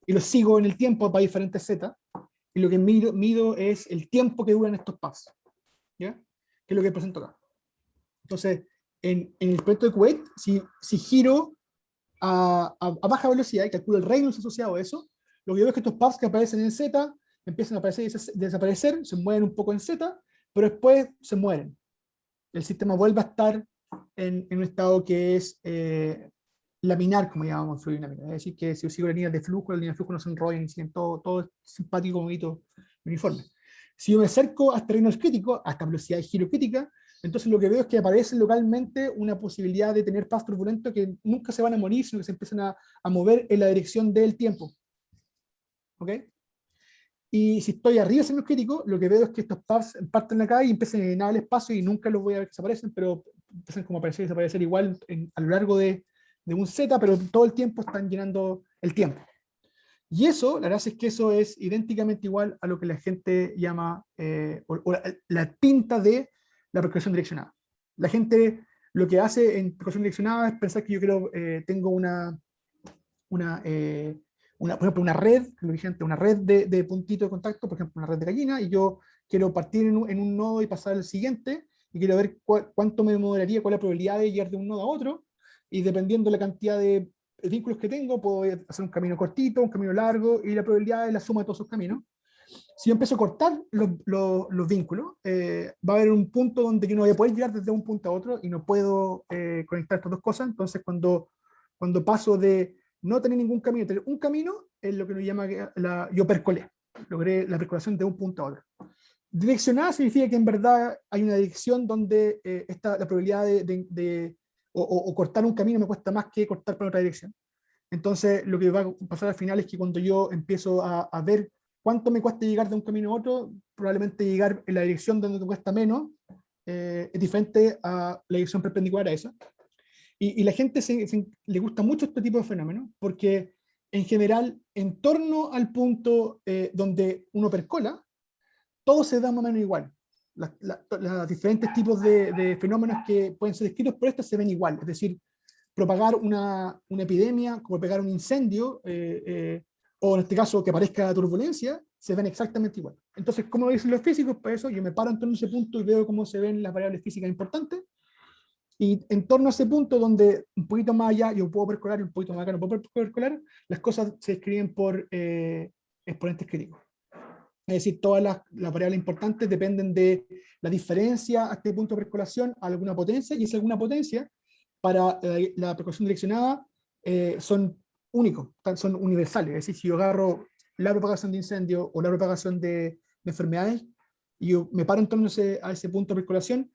Y los sigo en el tiempo para diferentes Z, y lo que mido es el tiempo que duran estos paths, ¿ya? Que es lo que presento acá. Entonces, en el proyecto de Kuwait, si giro a baja velocidad y calculo el Reynolds asociado a eso, lo que veo es que estos paths que aparecen en Z empiezan a aparecer y desaparecer, se mueven un poco en Z, pero después se mueren. El sistema vuelve a estar en un estado que es laminar, como llamamos fluido dinámico. Es decir, que si yo sigo las líneas de flujo, las líneas de flujo no se enrollan y siguen todo es simpático, bonito, uniforme. Si yo me acerco a terrenos críticos, hasta velocidad de giro crítica, entonces lo que veo es que aparece localmente una posibilidad de tener paths turbulentos que nunca se van a morir, sino que se empiezan a mover en la dirección del tiempo. ¿Ok? Y si estoy arriba de los críticos, lo que veo es que estos paths parten acá y empiezan a llenar el espacio y nunca los voy a ver que desaparecen, pero empiezan como a aparecer y desaparecer igual a lo largo de un Z, pero todo el tiempo están llenando el tiempo. Y eso, la verdad es que eso es idénticamente igual a lo que la gente llama, o la pinta de la percusión direccionada. La gente lo que hace en percusión direccionada es pensar que yo quiero, tengo por ejemplo, una red, lo dije antes, una red de puntitos de contacto, por ejemplo, una red de gallina, y yo quiero partir en un nodo y pasar al siguiente, y quiero ver cuánto me demoraría, cuál es la probabilidad de llegar de un nodo a otro, y dependiendo de la cantidad de vínculos que tengo, puedo hacer un camino cortito, un camino largo, y la probabilidad es la suma de todos esos caminos. Si yo empiezo a cortar los vínculos, va a haber un punto donde yo no voy a poder llegar desde un punto a otro y no puedo conectar estas dos cosas. Entonces, cuando paso de no tener ningún camino a tener un camino, es lo que nos llama yo percolé. Logré la percolación de un punto a otro. Direccionada significa que en verdad hay una dirección donde la probabilidad o cortar un camino me cuesta más que cortar para otra dirección. Entonces, lo que va a pasar al final es que cuando yo empiezo a ver cuánto me cuesta llegar de un camino a otro, probablemente llegar en la dirección donde me cuesta menos es diferente a la dirección perpendicular a esa. Y la gente le gusta mucho este tipo de fenómenos porque, en general, en torno al punto donde uno percola, todo se da más o menos igual. Los diferentes tipos de fenómenos que pueden ser descritos por esto se ven igual. Es decir, propagar una epidemia, como pegar un incendio, o en este caso que aparezca turbulencia, se ven exactamente igual. Entonces, ¿cómo lo dicen los físicos? Para eso yo me paro en torno a ese punto y veo cómo se ven las variables físicas importantes, y en torno a ese punto donde un poquito más allá yo puedo percolar y un poquito más acá no puedo percolar, las cosas se describen por exponentes críticos. Es decir, todas las variables importantes dependen de la diferencia a este punto de percolación a alguna potencia, y esa alguna potencia para la percolación direccionada son únicos, son universales. Es decir, si yo agarro la propagación de incendios o la propagación de enfermedades y yo me paro en torno a ese punto de percolación,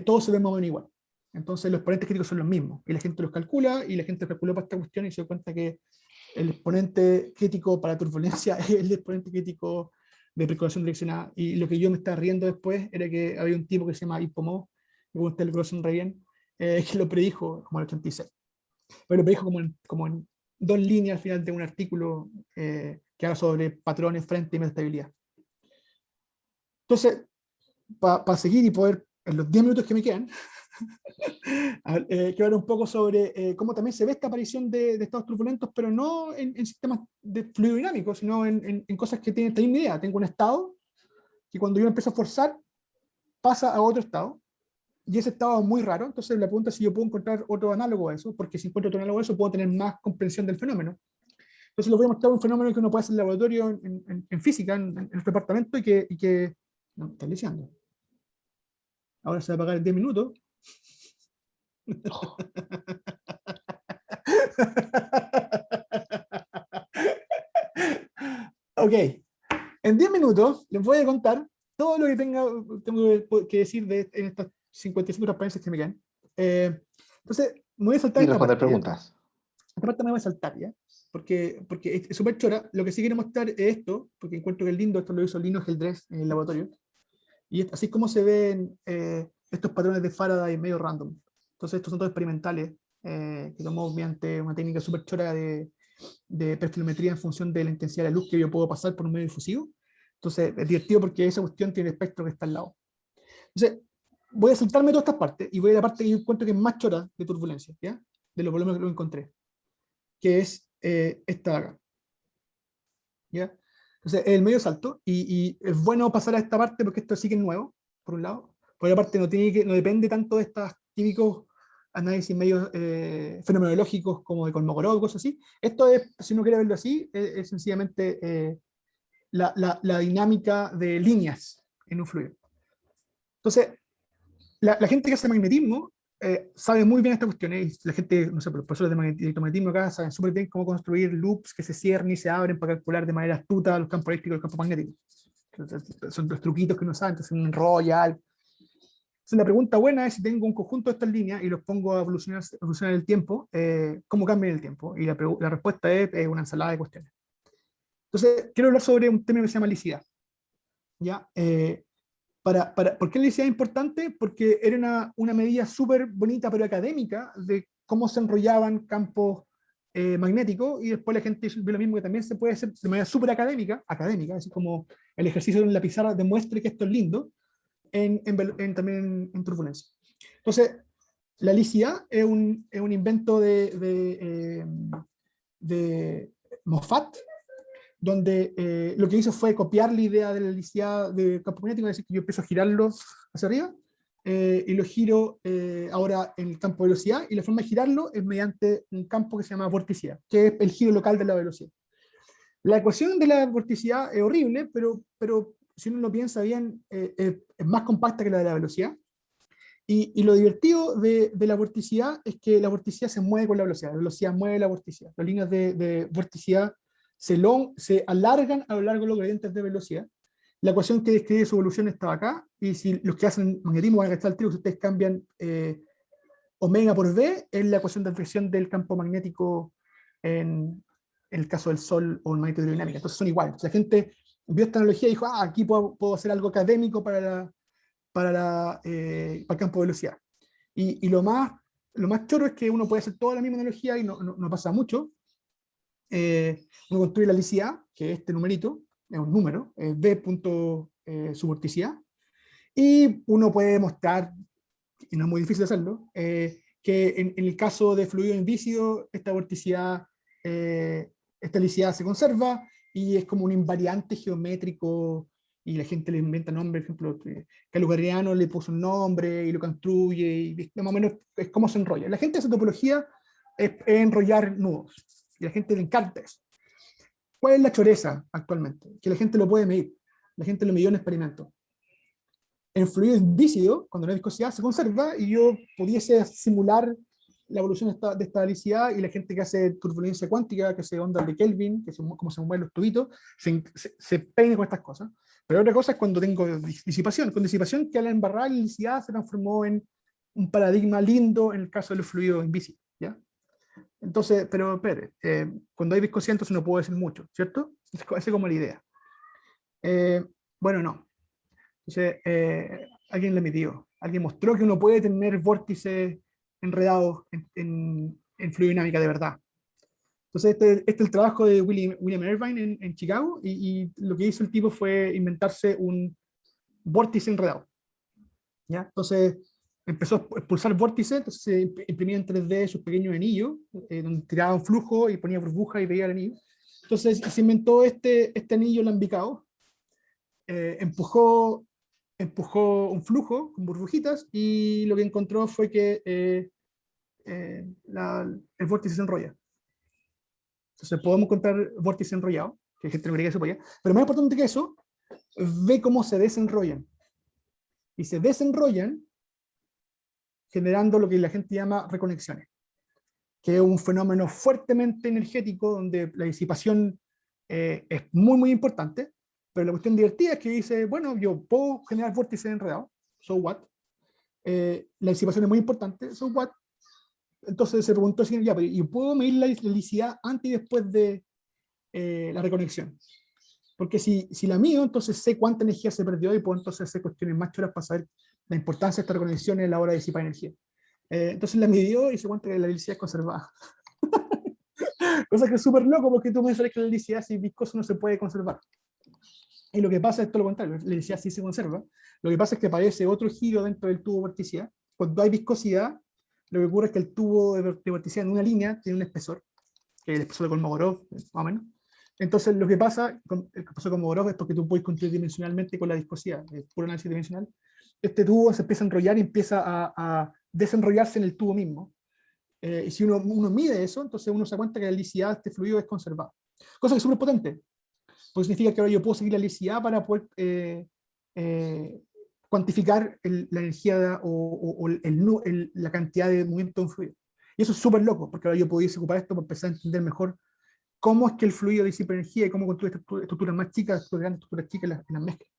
todos se ven más o menos igual. Entonces los exponentes críticos son los mismos, y la gente los calcula, y la gente calculó para esta cuestión y se da cuenta que el exponente crítico para turbulencia es el exponente crítico de percolación direccionada. Y lo que yo me estaba riendo después era que había un tipo que se llama Hippomó, que ustedes lo conocen re bien, que lo predijo como en el 86. Pero lo predijo como en 2 líneas al final de un artículo que habla sobre patrones, frente y metastabilidad. Entonces, para seguir y poder, en los 10 minutos que me quedan, quiero hablar un poco sobre cómo también se ve esta aparición de estados turbulentos, pero no en sistemas de fluido dinámico, sino en cosas que tienen esta misma idea. Tengo un estado que cuando yo empiezo a forzar, pasa a otro estado, y ese estado es muy raro. Entonces la pregunta es si yo puedo encontrar otro análogo a eso, porque si encuentro otro análogo a eso, puedo tener más comprensión del fenómeno. Entonces les voy a mostrar un fenómeno que uno puede hacer en el laboratorio, en física, en el departamento, y que no, está lisiando. Ahora se va a apagar en 10 minutos. Ok, en 10 minutos les voy a contar todo lo que tengo que decir en estas 55 transparencias que me quedan. Entonces, me voy a saltar Y esta responder parte. preguntas. Esta parte me voy a saltar, ¿ya? Porque es súper chora. Lo que sí quiero mostrar es esto, porque encuentro que es lindo. Esto lo hizo Lino Geldres en el laboratorio. Y así es como se ven estos patrones de Faraday medio random. Entonces, estos son todos experimentales que tomamos mediante una técnica súper chora de perfilometría en función de la intensidad de la luz que yo puedo pasar por un medio difusivo. Entonces, es divertido porque esa cuestión tiene el espectro que está al lado. Entonces, voy a saltarme todas estas partes y voy a la parte que yo encuentro que es más chora de turbulencia, ¿ya? De los volúmenes que lo encontré, que es esta de acá. ¿Ya? Entonces, el medio salto, y es bueno pasar a esta parte porque esto sí que es nuevo, por un lado. Por otra parte, no depende tanto de estos típicos análisis medios fenomenológicos como de Kolmogorov o cosas así. Esto es, si uno quiere verlo así, es sencillamente la dinámica de líneas en un fluido. Entonces, la gente que hace magnetismo sabe muy bien estas cuestiones. La gente, no sé, los profesores de electromagnetismo acá saben súper bien cómo construir loops que se cierran y se abren para calcular de manera astuta los campos eléctricos y los campos magnéticos. Entonces, son los truquitos que uno sabe, entonces uno enrolla algo. Entonces, la pregunta buena es si tengo un conjunto de estas líneas y los pongo a evolucionar en el tiempo, ¿cómo cambian el tiempo? Y la respuesta es una ensalada de cuestiones. Entonces, quiero hablar sobre un término que se llama lisidad. ¿Ya? ¿Por qué la lisidad es importante? Porque era una medida súper bonita pero académica de cómo se enrollaban campos magnético, y después la gente ve lo mismo, que también se puede hacer de manera súper académica, así como el ejercicio en la pizarra demuestre que esto es lindo, también en turbulencia. Entonces, la LICIA es un invento de Moffat, donde lo que hizo fue copiar la idea de la LICIA de campo magnético, es decir, que yo empiezo a girarlo hacia arriba, y lo giro ahora en el campo de velocidad, y la forma de girarlo es mediante un campo que se llama vorticidad, que es el giro local de la velocidad. La ecuación de la vorticidad es horrible, pero si uno lo piensa bien, es más compacta que la de la velocidad. Y lo divertido de la vorticidad es que la vorticidad se mueve con la velocidad mueve la vorticidad. Las líneas de vorticidad se alargan a lo largo de los gradientes de velocidad. La ecuación que describe su evolución estaba acá, y si los que hacen magnetismo van a gastar el tiro, si ustedes cambian omega por v, es la ecuación de atracción del campo magnético en el caso del Sol o el magneto hidrodinámica. Entonces son iguales. Entonces, la gente vio esta analogía y dijo, aquí puedo hacer algo académico para el campo de velocidad. Y lo más choro es que uno puede hacer toda la misma analogía y no pasa mucho. Uno construye la LICIA, que es este numerito, es un número, v su vorticidad, y uno puede mostrar, y no es muy difícil hacerlo, que en el caso de fluido invícido, esta vorticidad, esta LICIA se conserva, y es como un invariante geométrico, y la gente le inventa nombres, por ejemplo, Calugariano le puso un nombre, y lo construye, y más o menos es como se enrolla. La gente hace topología, es enrollar nudos, y a la gente le encanta eso. ¿Cuál es la choreza actualmente? Que la gente lo puede medir. La gente lo midió en experimentos. En fluido invícido, cuando no hay viscosidad, se conserva, y yo pudiese simular la evolución de esta velocidad, y la gente que hace turbulencia cuántica, que hace ondas de Kelvin, que cómo se mueven los tubitos, se peine con estas cosas. Pero otra cosa es cuando tengo disipación. Con disipación, que a la embarrada la velocidad se transformó en un paradigma lindo en el caso de los fluidos invisibles, ¿ya? Entonces, pero espere, cuando hay viscosidad entonces no puedo decir mucho, ¿cierto? Esa es como la idea. Bueno, no. Entonces, alguien le midió, alguien mostró que uno puede tener vórtices enredados en fluidodinámica de verdad. Entonces, este es el trabajo de William Irvine en Chicago, y lo que hizo el tipo fue inventarse un vórtice enredado, ¿ya? Entonces, empezó a expulsar vórtices, entonces se imprimía en 3D sus pequeños anillos, donde tiraba un flujo y ponía burbujas y veía el anillo. Entonces se inventó este anillo lambicado, empujó un flujo con burbujitas, y lo que encontró fue que el vórtice se enrolla. Entonces podemos encontrar vórtice enrollado, que gente no quería que se podía, pero más importante que eso, ve cómo se desenrollan. Y se desenrollan generando lo que la gente llama reconexiones, que es un fenómeno fuertemente energético donde la disipación es muy, muy importante, pero la cuestión divertida es que dice, bueno, yo puedo generar vórtices enredados, so what? La disipación es muy importante, so what? Entonces se preguntó, ya, pero ¿y puedo medir la helicidad antes y después de la reconexión? Porque si la mido, entonces sé cuánta energía se perdió, y puedo entonces hacer cuestiones más choras para saber la importancia de esta reconexión a la hora de disipar energía. Entonces la midió y se cuenta que la helicidad es conservada. Cosa que es súper loco, porque tú me sabes que la helicidad, si es viscosa, no se puede conservar. Y lo que pasa es todo lo contrario, la helicidad sí se conserva. Lo que pasa es que aparece otro giro dentro del tubo de vorticidad. Cuando hay viscosidad, lo que ocurre es que el tubo de vorticidad en una línea tiene un espesor, que es el espesor de Kolmogorov, más o menos. Entonces, lo que pasa con el espesor de Kolmogorov es porque tú puedes construir dimensionalmente con la viscosidad, es puro análisis dimensional. Este tubo se empieza a enrollar y empieza a desenrollarse en el tubo mismo. Y si uno mide eso, entonces uno se da cuenta que la helicidad de este fluido es conservada. Cosa que es súper potente, porque significa que ahora yo puedo seguir la helicidad para poder cuantificar la energía o la cantidad de movimiento de un fluido. Y eso es súper loco, porque ahora yo pudiese ocupar esto para empezar a entender mejor cómo es que el fluido disipa energía y cómo construye estructuras más chicas, estructuras chicas en las mezclas.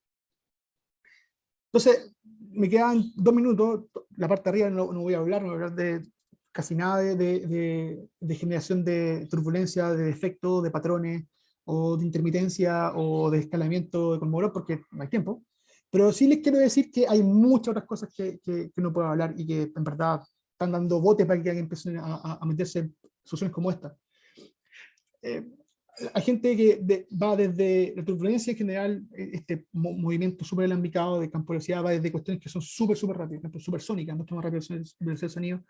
Entonces, me quedan 2 minutos, la parte de arriba no voy a hablar, no voy a hablar de casi nada de generación de turbulencia, de defecto, de patrones, o de intermitencia, o de escalamiento de Kolmogorov, porque no hay tiempo. Pero sí les quiero decir que hay muchas otras cosas que no puedo hablar, y que en verdad están dando bote para que alguien empiece a meterse en soluciones como esta. hay gente que va desde la turbulencia en general, este movimiento súper alambicado de campo de velocidad, va desde cuestiones que son súper rápidas, por ejemplo, supersónicas, mucho más rápido de velocidad del sonido,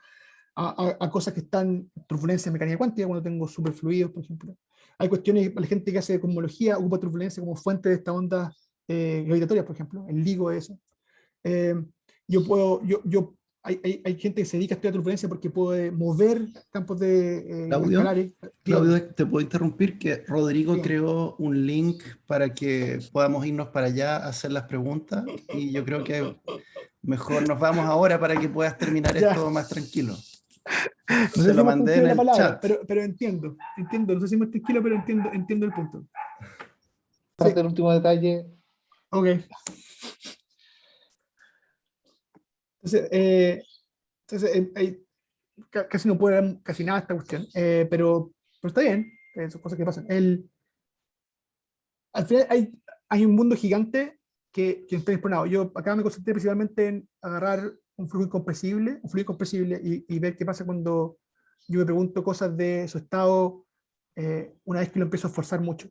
a cosas que están turbulencia en mecánica cuántica, cuando tengo superfluidos, por ejemplo. Hay cuestiones, la gente que hace cosmología ocupa turbulencia como fuente de estas ondas gravitatorias, por ejemplo, el LIGO de eso. Hay gente que se dedica a estudiar turbulencia porque puede mover campos de Claudio, escalares. Claudio, te puedo interrumpir, que Rodrigo Dígame. creó un link para que podamos irnos para allá a hacer las preguntas, y yo creo que mejor nos vamos ahora para que puedas terminar Ya. esto más tranquilo. No Se sé lo si más mandé tranquilo en la el palabra, chat. pero entiendo, no sé si más tranquilo, pero entiendo el punto. Parte del último detalle. Ok. Entonces, casi no puede ver casi nada esta cuestión, pero está bien, son cosas que pasan. Al final hay un mundo gigante que está explorado. Yo acá me concentré principalmente en agarrar un fluido incompresible y ver qué pasa cuando yo me pregunto cosas de su estado una vez que lo empiezo a esforzar mucho.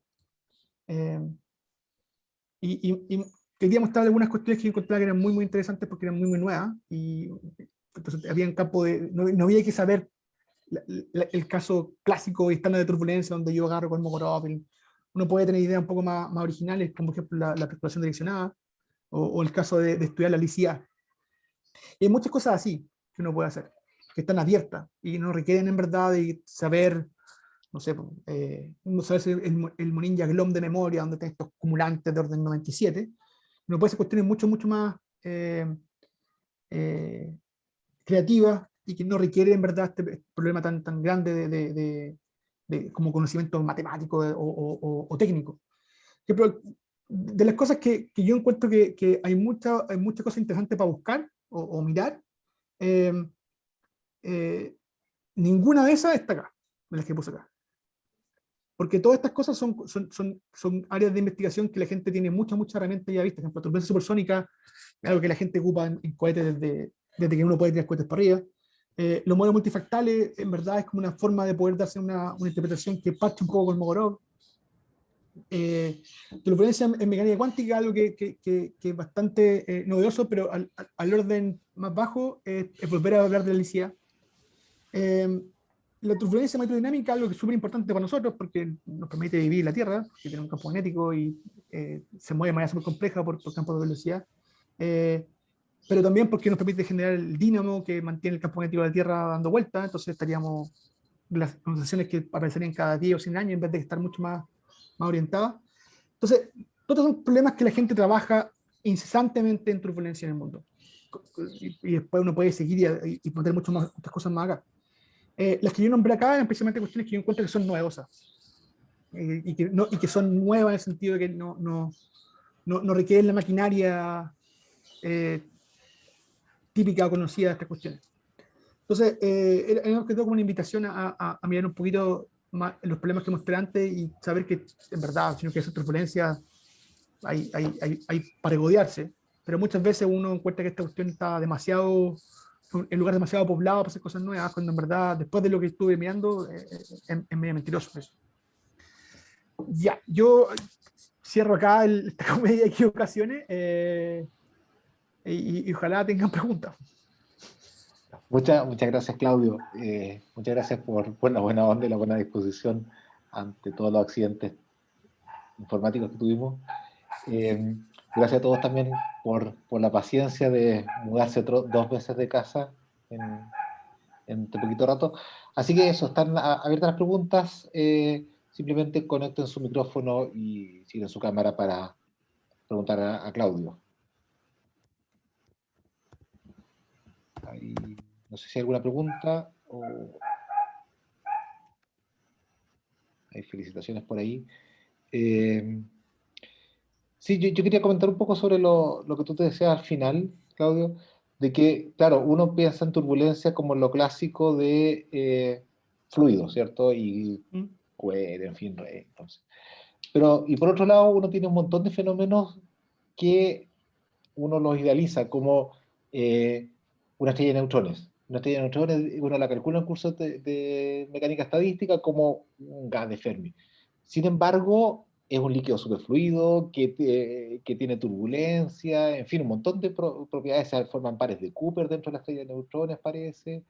Y quería mostrar algunas cuestiones que encontraba que eran muy interesantes porque eran muy nuevas, y entonces había un campo de, no había que saber el caso clásico y estándar de turbulencia donde yo agarro con Mokorov. Uno puede tener ideas un poco más originales, como por ejemplo la perturbación direccionada, o el caso de estudiar la licidad. Y hay muchas cosas así que uno puede hacer, que están abiertas y no requieren en verdad de saber, no sé, no saber el Moninja Glom de memoria, donde tenés estos acumulantes de orden 97. Uno puede hacer cuestiones mucho más eh, creativas y que no requieren en verdad este problema tan grande como conocimiento matemático o técnico. Pero de las cosas que yo encuentro que hay muchas cosas interesantes para buscar o mirar, eh, eh, ninguna de esas está acá, de las que puse acá. Porque todas estas cosas son áreas de investigación que la gente tiene muchas herramientas ya vistas. Por ejemplo, turbulencia supersónica, algo que la gente ocupa en cohetes desde que uno puede tirar cohetes para arriba. Los modelos multifractales, en verdad, es como una forma de poder darse una interpretación que parte un poco con Mokorov. Turbulencia en mecánica cuántica, algo que es bastante novedoso, pero al orden más bajo, es volver a hablar de la licidad. La turbulencia macrodinámica, algo que es súper importante para nosotros porque nos permite vivir en la Tierra, que tiene un campo magnético y se mueve de manera súper compleja por campos de velocidad, pero también porque nos permite generar el dínamo que mantiene el campo magnético de la Tierra dando vueltas. Entonces estaríamos las conversaciones que aparecerían cada 10 o 100 años en vez de estar mucho más orientadas. Entonces, todos son problemas que la gente trabaja incesantemente en turbulencia en el mundo. Y después uno puede seguir y poner muchas cosas más acá. Las que yo nombré acá eran precisamente cuestiones que yo encuentro que son novedosas. Y que son nuevas en el sentido de que no requieren la maquinaria típica o conocida de estas cuestiones. Entonces, era que todo como una invitación a mirar un poquito más los problemas que mostré antes y saber que, en verdad, si no quiere hacer turbulencia, hay para regodearse. Pero muchas veces uno encuentra que esta cuestión está demasiado, en lugar demasiado poblado para hacer cosas nuevas, cuando en verdad, después de lo que estuve mirando, es medio mentiroso eso. Ya, yo cierro acá esta comedia de equivocaciones y ojalá tengan preguntas. Muchas gracias, Claudio. Muchas gracias por la buena onda y la buena disposición ante todos los accidentes informáticos que tuvimos. Gracias a todos también por la paciencia de mudarse 2 veces de casa en poquito rato. Así que eso, están abiertas las preguntas. Simplemente conecten su micrófono y sigan su cámara para preguntar a Claudio. Ahí, no sé si hay alguna pregunta o hay felicitaciones por ahí. Sí, yo quería comentar un poco sobre lo que tú te decías al final, Claudio, de que, claro, uno piensa en turbulencia como lo clásico de fluidos, ¿cierto? Y cohete, en fin, entonces. Pero, y por otro lado, uno tiene un montón de fenómenos que uno los idealiza como una estrella de neutrones, una estrella de neutrones, uno la calcula en cursos de mecánica estadística como un gas de Fermi. Sin embargo, es un líquido superfluido que tiene turbulencia, en fin, un montón de propiedades, se forman pares de Cooper dentro de la estrella de neutrones, parece.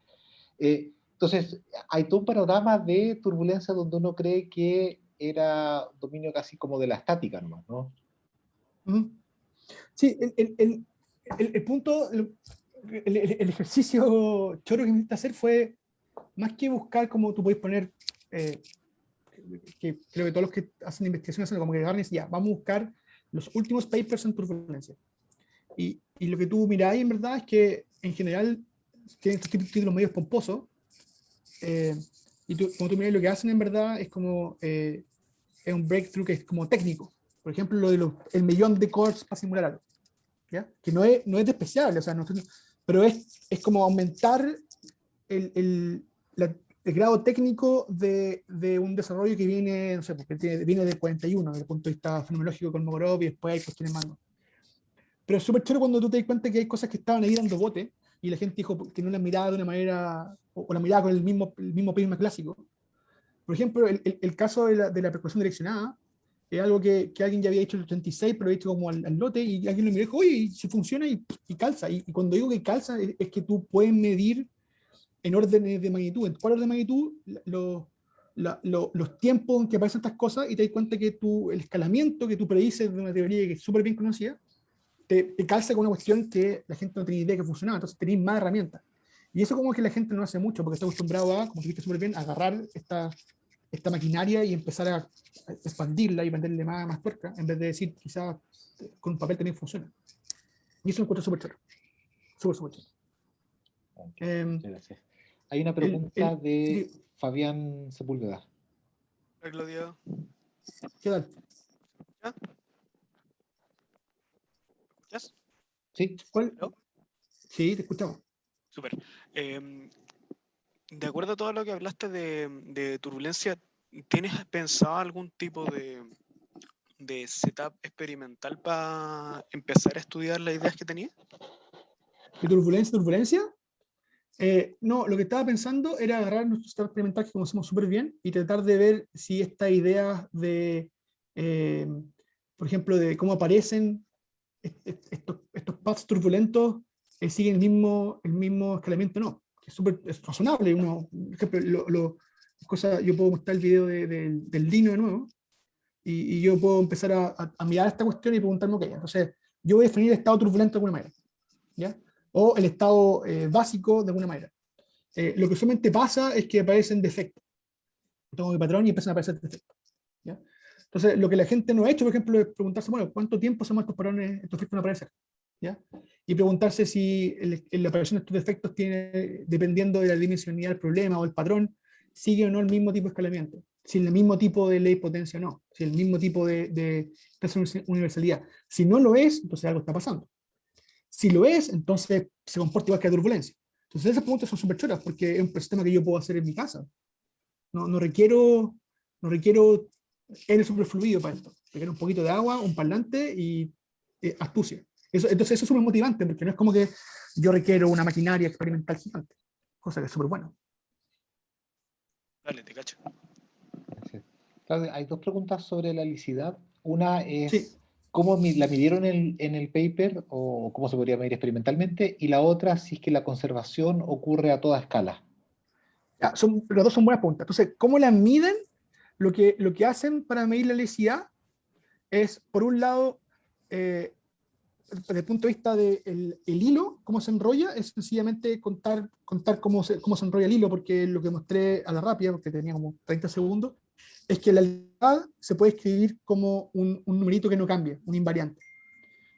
Entonces, hay todo un panorama de turbulencia donde uno cree que era dominio casi como de la estática nomás, ¿no? Sí, el punto, el ejercicio choro que intentaste hacer fue, más que buscar como tú puedes poner, que creo que todos los que hacen investigación hacen como que agarran y dicen, ya, vamos a buscar los últimos papers en turbulencia. Y lo que tú miráis en verdad es que en general tienen estos títulos medios pomposos, y como tú miráis lo que hacen en verdad es como, es un breakthrough que es como técnico. Por ejemplo, lo de el millón de cores para simular algo, ¿ya? Que no es despreciable, o sea, pero es como aumentar el grado técnico de un desarrollo que viene, no sé, porque viene del 41, desde el punto de vista fenomenológico con Mogorov, y después hay cuestiones más. Pero es súper chulo cuando tú te das cuenta que hay cosas que estaban ahí dando bote, y la gente dijo que no las miraba de una manera, o la miraba con el mismo prisma clásico. Por ejemplo, el caso de la percusión direccionada, es algo que alguien ya había hecho en el 86, pero hecho como al lote, y alguien lo miró y dijo, oye, si funciona y calza. Y cuando digo que calza, es que tú puedes medir en órdenes de magnitud, en 4 órdenes de magnitud, los tiempos en que aparecen estas cosas, y te das cuenta que el escalamiento que tú predices de una teoría que es súper bien conocida, te calza con una cuestión que la gente no tenía idea que funcionaba, entonces tenéis más herramientas. Y eso como que la gente no hace mucho, porque está acostumbrado a, como dijiste súper bien, a agarrar esta maquinaria y empezar a expandirla y venderle más tuerca, en vez de decir, quizás con un papel también funciona. Y eso lo encuentro súper chulo. Súper chulo. Muchas gracias. Hay una pregunta de Fabián Sepúlveda. Hola, Claudio. ¿Qué tal? ¿Ya? ¿Me escuchas? ¿Sí? ¿Cuál? ¿No? Sí, te escuchamos. Súper. De acuerdo a todo lo que hablaste de turbulencia, ¿tienes pensado algún tipo de setup experimental para empezar a estudiar las ideas que tenías? ¿De turbulencia? No, lo que estaba pensando era agarrar nuestro setup experimental que conocemos súper bien y tratar de ver si esta idea de, por ejemplo, de cómo aparecen estos paths turbulentos siguen el mismo escalamiento, no. Es razonable. Por ejemplo, yo puedo mostrar el video del Lino de nuevo, y yo puedo empezar a mirar esta cuestión y preguntarme, ok, entonces yo voy a definir el estado turbulento de alguna manera, ¿ya? O el estado básico de alguna manera. Lo que usualmente pasa es que aparecen defectos. Tengo mi patrón y empiezan a aparecer defectos, ¿ya? Entonces, lo que la gente no ha hecho, por ejemplo, es preguntarse, bueno, ¿cuánto tiempo se estos patrones, estos defectos en aparecer? ¿Ya? Y preguntarse si la aparición de estos defectos tiene, dependiendo de la dimensionalidad del problema o el patrón, sigue o no el mismo tipo de escalamiento, si el mismo tipo de ley potencia o no, si el mismo tipo de universalidad. Si no lo es, entonces algo está pasando. Si lo es, entonces se comporta igual que la turbulencia. Entonces esas preguntas son súper choras, porque es un sistema que yo puedo hacer en mi casa. No requiero el superfluido para esto. Requiere un poquito de agua, un parlante y astucia. Entonces eso es súper motivante, porque no es como que yo requiero una maquinaria experimental gigante, cosa que es súper bueno. Dale, te cacho. Gracias. Claudia, hay 2 preguntas sobre la licidad. Una es, Sí. ¿cómo la midieron en el paper o cómo se podría medir experimentalmente? Y la otra, si es que la conservación ocurre a toda escala. Ya, los dos son buenas preguntas. Entonces, ¿cómo la miden? Lo que hacen para medir la licidad es, por un lado, desde el punto de vista del hilo, cómo se enrolla, es sencillamente contar cómo se enrolla el hilo, porque lo que mostré a la rápida, porque tenía como 30 segundos, es que la licidad se puede escribir como un numerito que no cambia, un invariante.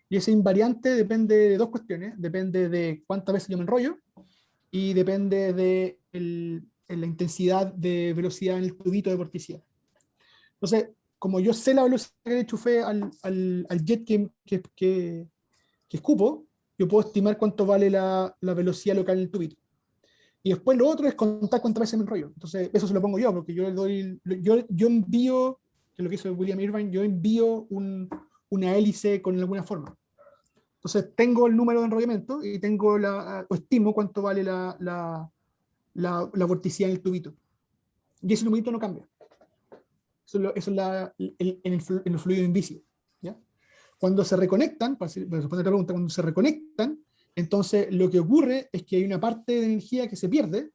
Y ese invariante depende de 2 cuestiones, depende de cuántas veces yo me enrollo, y depende de la intensidad de velocidad en el tubito de vorticidad. Entonces, como yo sé la velocidad que le enchufé al jet que escupo, yo puedo estimar cuánto vale la velocidad local en el tubito. Y después lo otro es contar cuántas veces me enrollo. Entonces, eso se lo pongo yo, porque yo envío, que es lo que hizo William Irvine, yo envío una hélice con alguna forma. Entonces tengo el número de enrollamiento y tengo o estimo cuánto vale la vorticidad en el tubito. Y ese numerito no cambia. Eso es en el fluido invisible. ¿Ya? Cuando se reconectan, para responder la pregunta, cuando se reconectan, entonces lo que ocurre es que hay una parte de energía que se pierde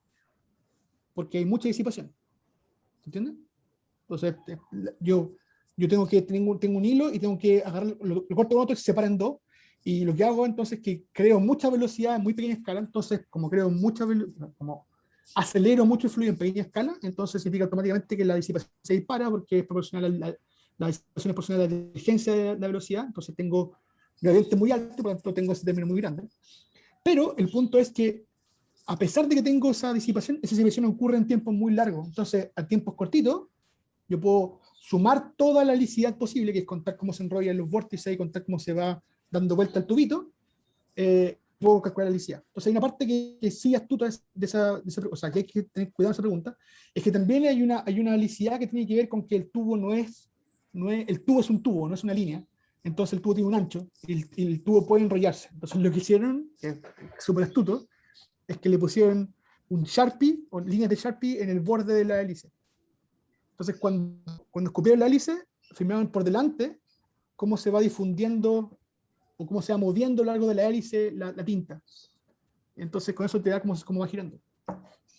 porque hay mucha disipación. ¿Entiendes? Entonces, yo tengo un hilo y tengo que agarrar, lo corto con otro y se separa en dos. Y lo que hago entonces es que creo mucha velocidad en muy pequeña escala. Entonces, como creo mucha velocidad, como acelero mucho el fluido en pequeña escala, entonces significa automáticamente que la disipación se dispara porque es proporcional la disipación es proporcional a la divergencia de la velocidad. Entonces tengo gradiente muy alto, por lo tanto tengo ese término muy grande. Pero el punto es que a pesar de que tengo esa disipación ocurre en tiempos muy largos. Entonces, a tiempos cortitos, yo puedo sumar toda la helicidad posible, que es contar cómo se enrollan los vórtices y contar cómo se va dando vuelta el tubito, puedo calcular la helicidad. Entonces hay una parte que sí astuta de esa o sea, que hay que tener cuidado en esa pregunta, es que también hay una helicidad que tiene que ver con que el tubo el tubo es un tubo, no es una línea. Entonces el tubo tiene un ancho y el tubo puede enrollarse. Entonces lo que hicieron, que es súper astuto, es que le pusieron un Sharpie o líneas de Sharpie en el borde de la hélice. Entonces, cuando escupieron la hélice, filmaban por delante cómo se va difundiendo o cómo se va moviendo a lo largo de la hélice la tinta. Entonces, con eso te da cómo va girando.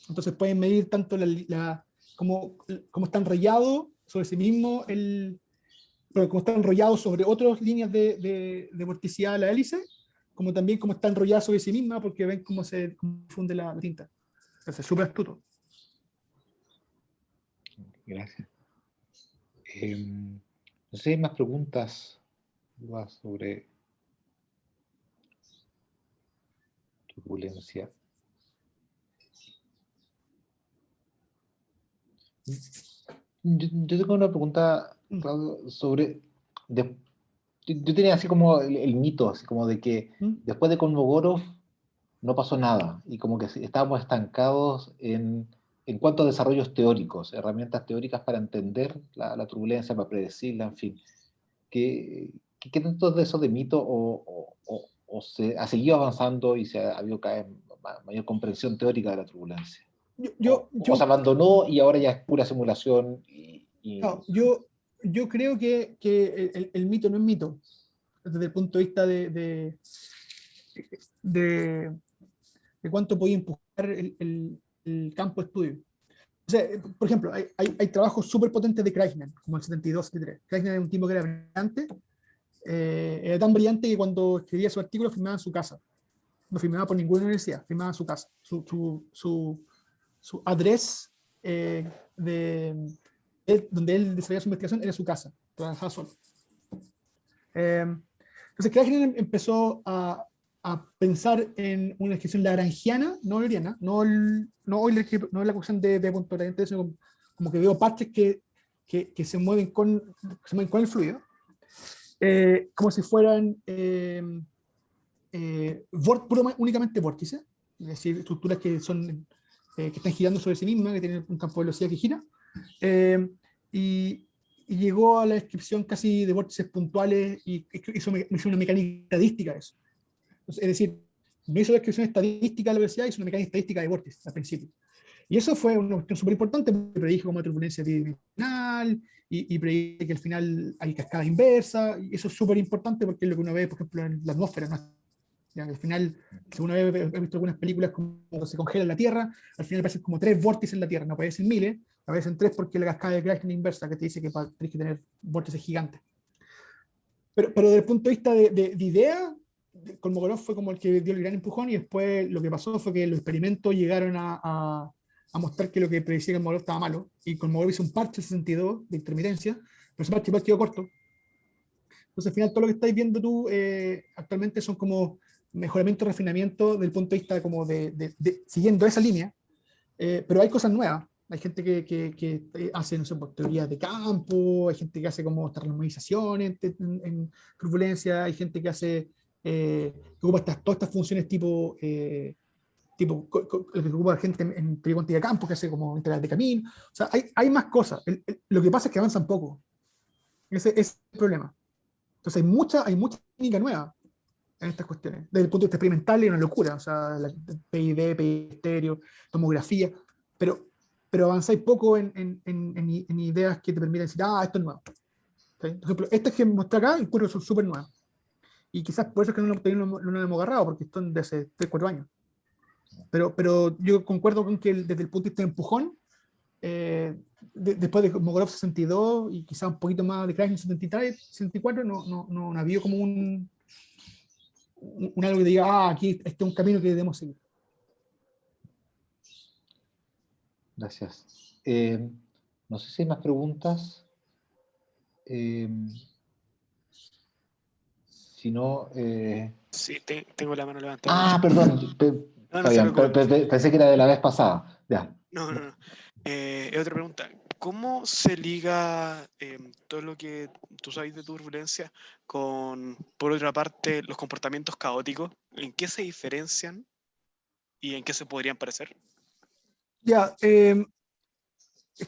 Entonces, pueden medir tanto cómo está enrollado sobre sí mismo, cómo está enrollado sobre otras líneas de vorticidad de la hélice, como también cómo está enrollada sobre sí misma, porque ven cómo se funde la tinta. Entonces, súper astuto. Gracias. No sé si hay más preguntas sobre turbulencia. Yo tengo una pregunta, Claudio, sobre... yo tenía así como el mito, así como de que después de Kolmogorov no pasó nada, y como que estábamos estancados en cuanto a desarrollos teóricos, herramientas teóricas para entender la turbulencia, para predecirla, en fin. ¿Qué tanto de eso de mito o se ha seguido avanzando y se ha habido cada vez mayor comprensión teórica de la turbulencia? O se abandonó y ahora ya es pura simulación. No, yo creo que el mito no es mito, desde el punto de vista de cuánto podía empujar el campo de estudio. O sea, por ejemplo, hay trabajos súper potentes de Kreisner, como el 72, 73. Kreisner era un tipo que era brillante, era tan brillante que cuando escribía su artículo firmaba en su casa. No firmaba por ninguna universidad, firmaba en su casa. Su address donde él desarrollaba su investigación era su casa, trabajaba solo. Entonces Kreisner empezó a pensar en una descripción lagrangiana, no euleriana, no la cuestión de punto gradiente, sino como que veo parches que se mueven con el fluido, como si fueran únicamente vórtices, es decir, estructuras que están girando sobre sí mismas, que tienen un campo de velocidad que gira, y llegó a la descripción casi de vórtices puntuales y hizo una mecánica estadística de eso. Entonces, es decir, no hizo la descripción estadística de la velocidad, hizo una mecánica estadística de vórtices al principio. Y eso fue una cuestión súper importante, porque predijo como turbulencia bidimensional y predijo que al final hay cascada inversa, y eso es súper importante porque es lo que uno ve, por ejemplo, en la atmósfera, ¿no? Ya, al final, si uno he visto algunas películas como se congela la Tierra, al final aparecen como 3 vórtices en la Tierra, no aparecen miles, aparecen 3 porque la cascada de Kreisner inversa que te dice que tienes que tener vórtices gigantes. Pero desde el punto de vista de idea, Kolmogorov fue como el que dio el gran empujón, y después lo que pasó fue que los experimentos llegaron a mostrar que lo que predecía Kolmogorov estaba malo, y Kolmogorov hizo un parche 62 de intermitencia, pero ese parche igual quedó corto. Entonces al final todo lo que estáis viendo tú actualmente son como mejoramiento, refinamiento del punto de vista como siguiendo esa línea, pero hay cosas nuevas. Hay gente que hace, no sé, teorías de campo, hay gente que hace como termodizaciones en turbulencia, hay gente que hace que ocupa todas estas funciones tipo lo que ocupa gente en teoría cuántica de campo, que hace como integral de camino. O sea, hay más cosas. Lo que pasa es que avanzan poco. Ese es el problema. Entonces hay mucha técnica nueva, en estas cuestiones. Desde el punto de vista experimental es una locura, o sea, la PID, PID estéreo, tomografía, pero avanzáis poco en ideas que te permitan decir, esto es nuevo. ¿Sí? Por ejemplo, estas que mostré acá, encuentro que son súper nuevas. Y quizás por eso es que no lo hemos agarrado, porque están de hace 3-4 años. Pero yo concuerdo con que desde el punto de vista de empujón, después de Mogorov 62 y quizás un poquito más de Krasny 73, 64, no ha habido como un algo que diga, aquí este es un camino que debemos seguir. Gracias. No sé si hay más preguntas. Si no... Sí, tengo la mano levantada. perdón. No, Está no se bien, preocupe. pensé que era de la vez pasada. Ya. No. Otra pregunta. ¿Cómo se liga todo lo que tú sabes de turbulencia con, por otra parte, los comportamientos caóticos? ¿En qué se diferencian y en qué se podrían parecer? Ya, es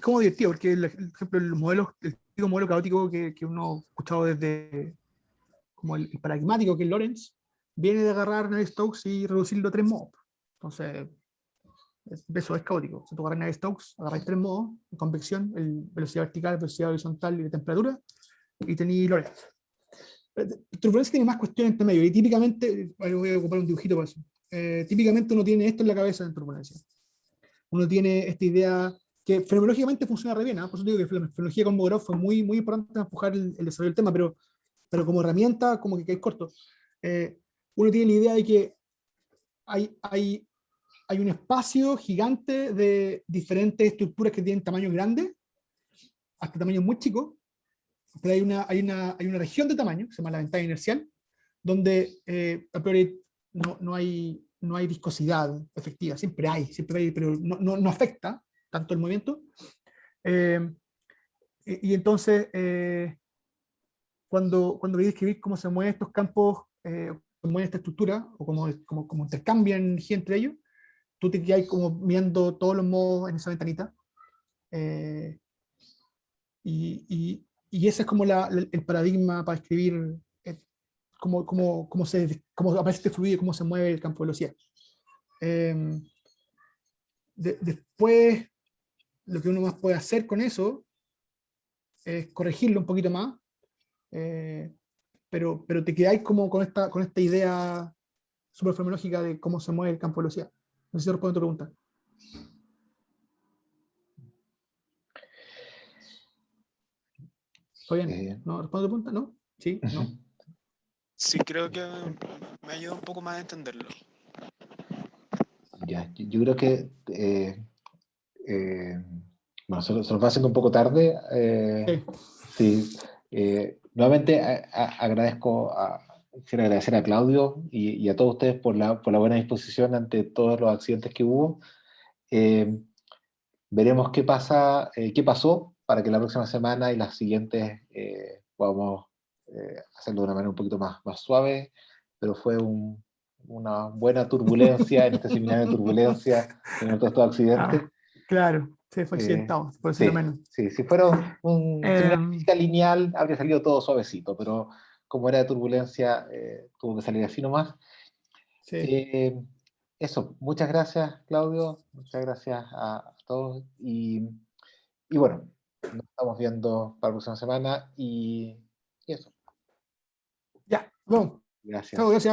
como divertido, porque, por ejemplo, el típico modelo caótico que uno ha escuchado desde como el paradigmático, que es Lorentz, viene de agarrar Navier-Stokes y reducirlo a 3 modos. Entonces, eso es caótico. Si tú agarras Navier-Stokes, agarras 3 modos: convección, velocidad vertical, velocidad horizontal y de temperatura, y tenéis Lorentz. Turbulencia tiene más cuestiones entre medio, y típicamente, voy a ocupar un dibujito para eso. Típicamente uno tiene esto en la cabeza en turbulencia. Uno tiene esta idea que fenomenológicamente funciona re bien, ¿eh? Por eso digo que la fenomenología con Mogorov fue muy, muy importante para empujar el desarrollo del tema, pero como herramienta, como que es corto. Uno tiene la idea de que hay un espacio gigante de diferentes estructuras que tienen tamaños grandes, hasta tamaños muy chicos, pero hay una región de tamaño, que se llama la ventana inercial, donde a priori no hay viscosidad efectiva, siempre hay, pero no afecta tanto el movimiento. Y entonces, cuando queréis describir cómo se mueven estos campos, cómo mueve esta estructura, o cómo intercambian energía entre ellos, tú te quedas como mirando todos los modos en esa ventanita. Y ese es como el paradigma para escribir cómo aparece este fluido, cómo se mueve el campo de velocidad. Después, lo que uno más puede hacer con eso es corregirlo un poquito más, pero te quedáis como con esta idea súper fenomenológica de cómo se mueve el campo de velocidad. No sé si respondo a tu pregunta. ¿Está bien? ¿No respondo a tu pregunta? ¿No? ¿Sí? ¿No? Sí, creo que me ayuda un poco más a entenderlo. Ya, yo creo que bueno, se nos va haciendo un poco tarde. Sí. Nuevamente quisiera agradecer a Claudio y a todos ustedes por la buena disposición ante todos los accidentes que hubo. Veremos qué pasó para que la próxima semana y las siguientes podamos hacerlo de una manera un poquito más suave, pero fue una buena turbulencia en este seminario de turbulencia en todos estos accidentes. Claro, sí, fue accidentado, por decirlo menos. Sí, si fuera un seminario de física lineal habría salido todo suavecito, pero como era de turbulencia tuvo que salir así nomás. Sí. Eso, muchas gracias Claudio, muchas gracias a todos y bueno, nos estamos viendo para la próxima semana y eso. Ya, vamos. Gracias. Chao, gracias.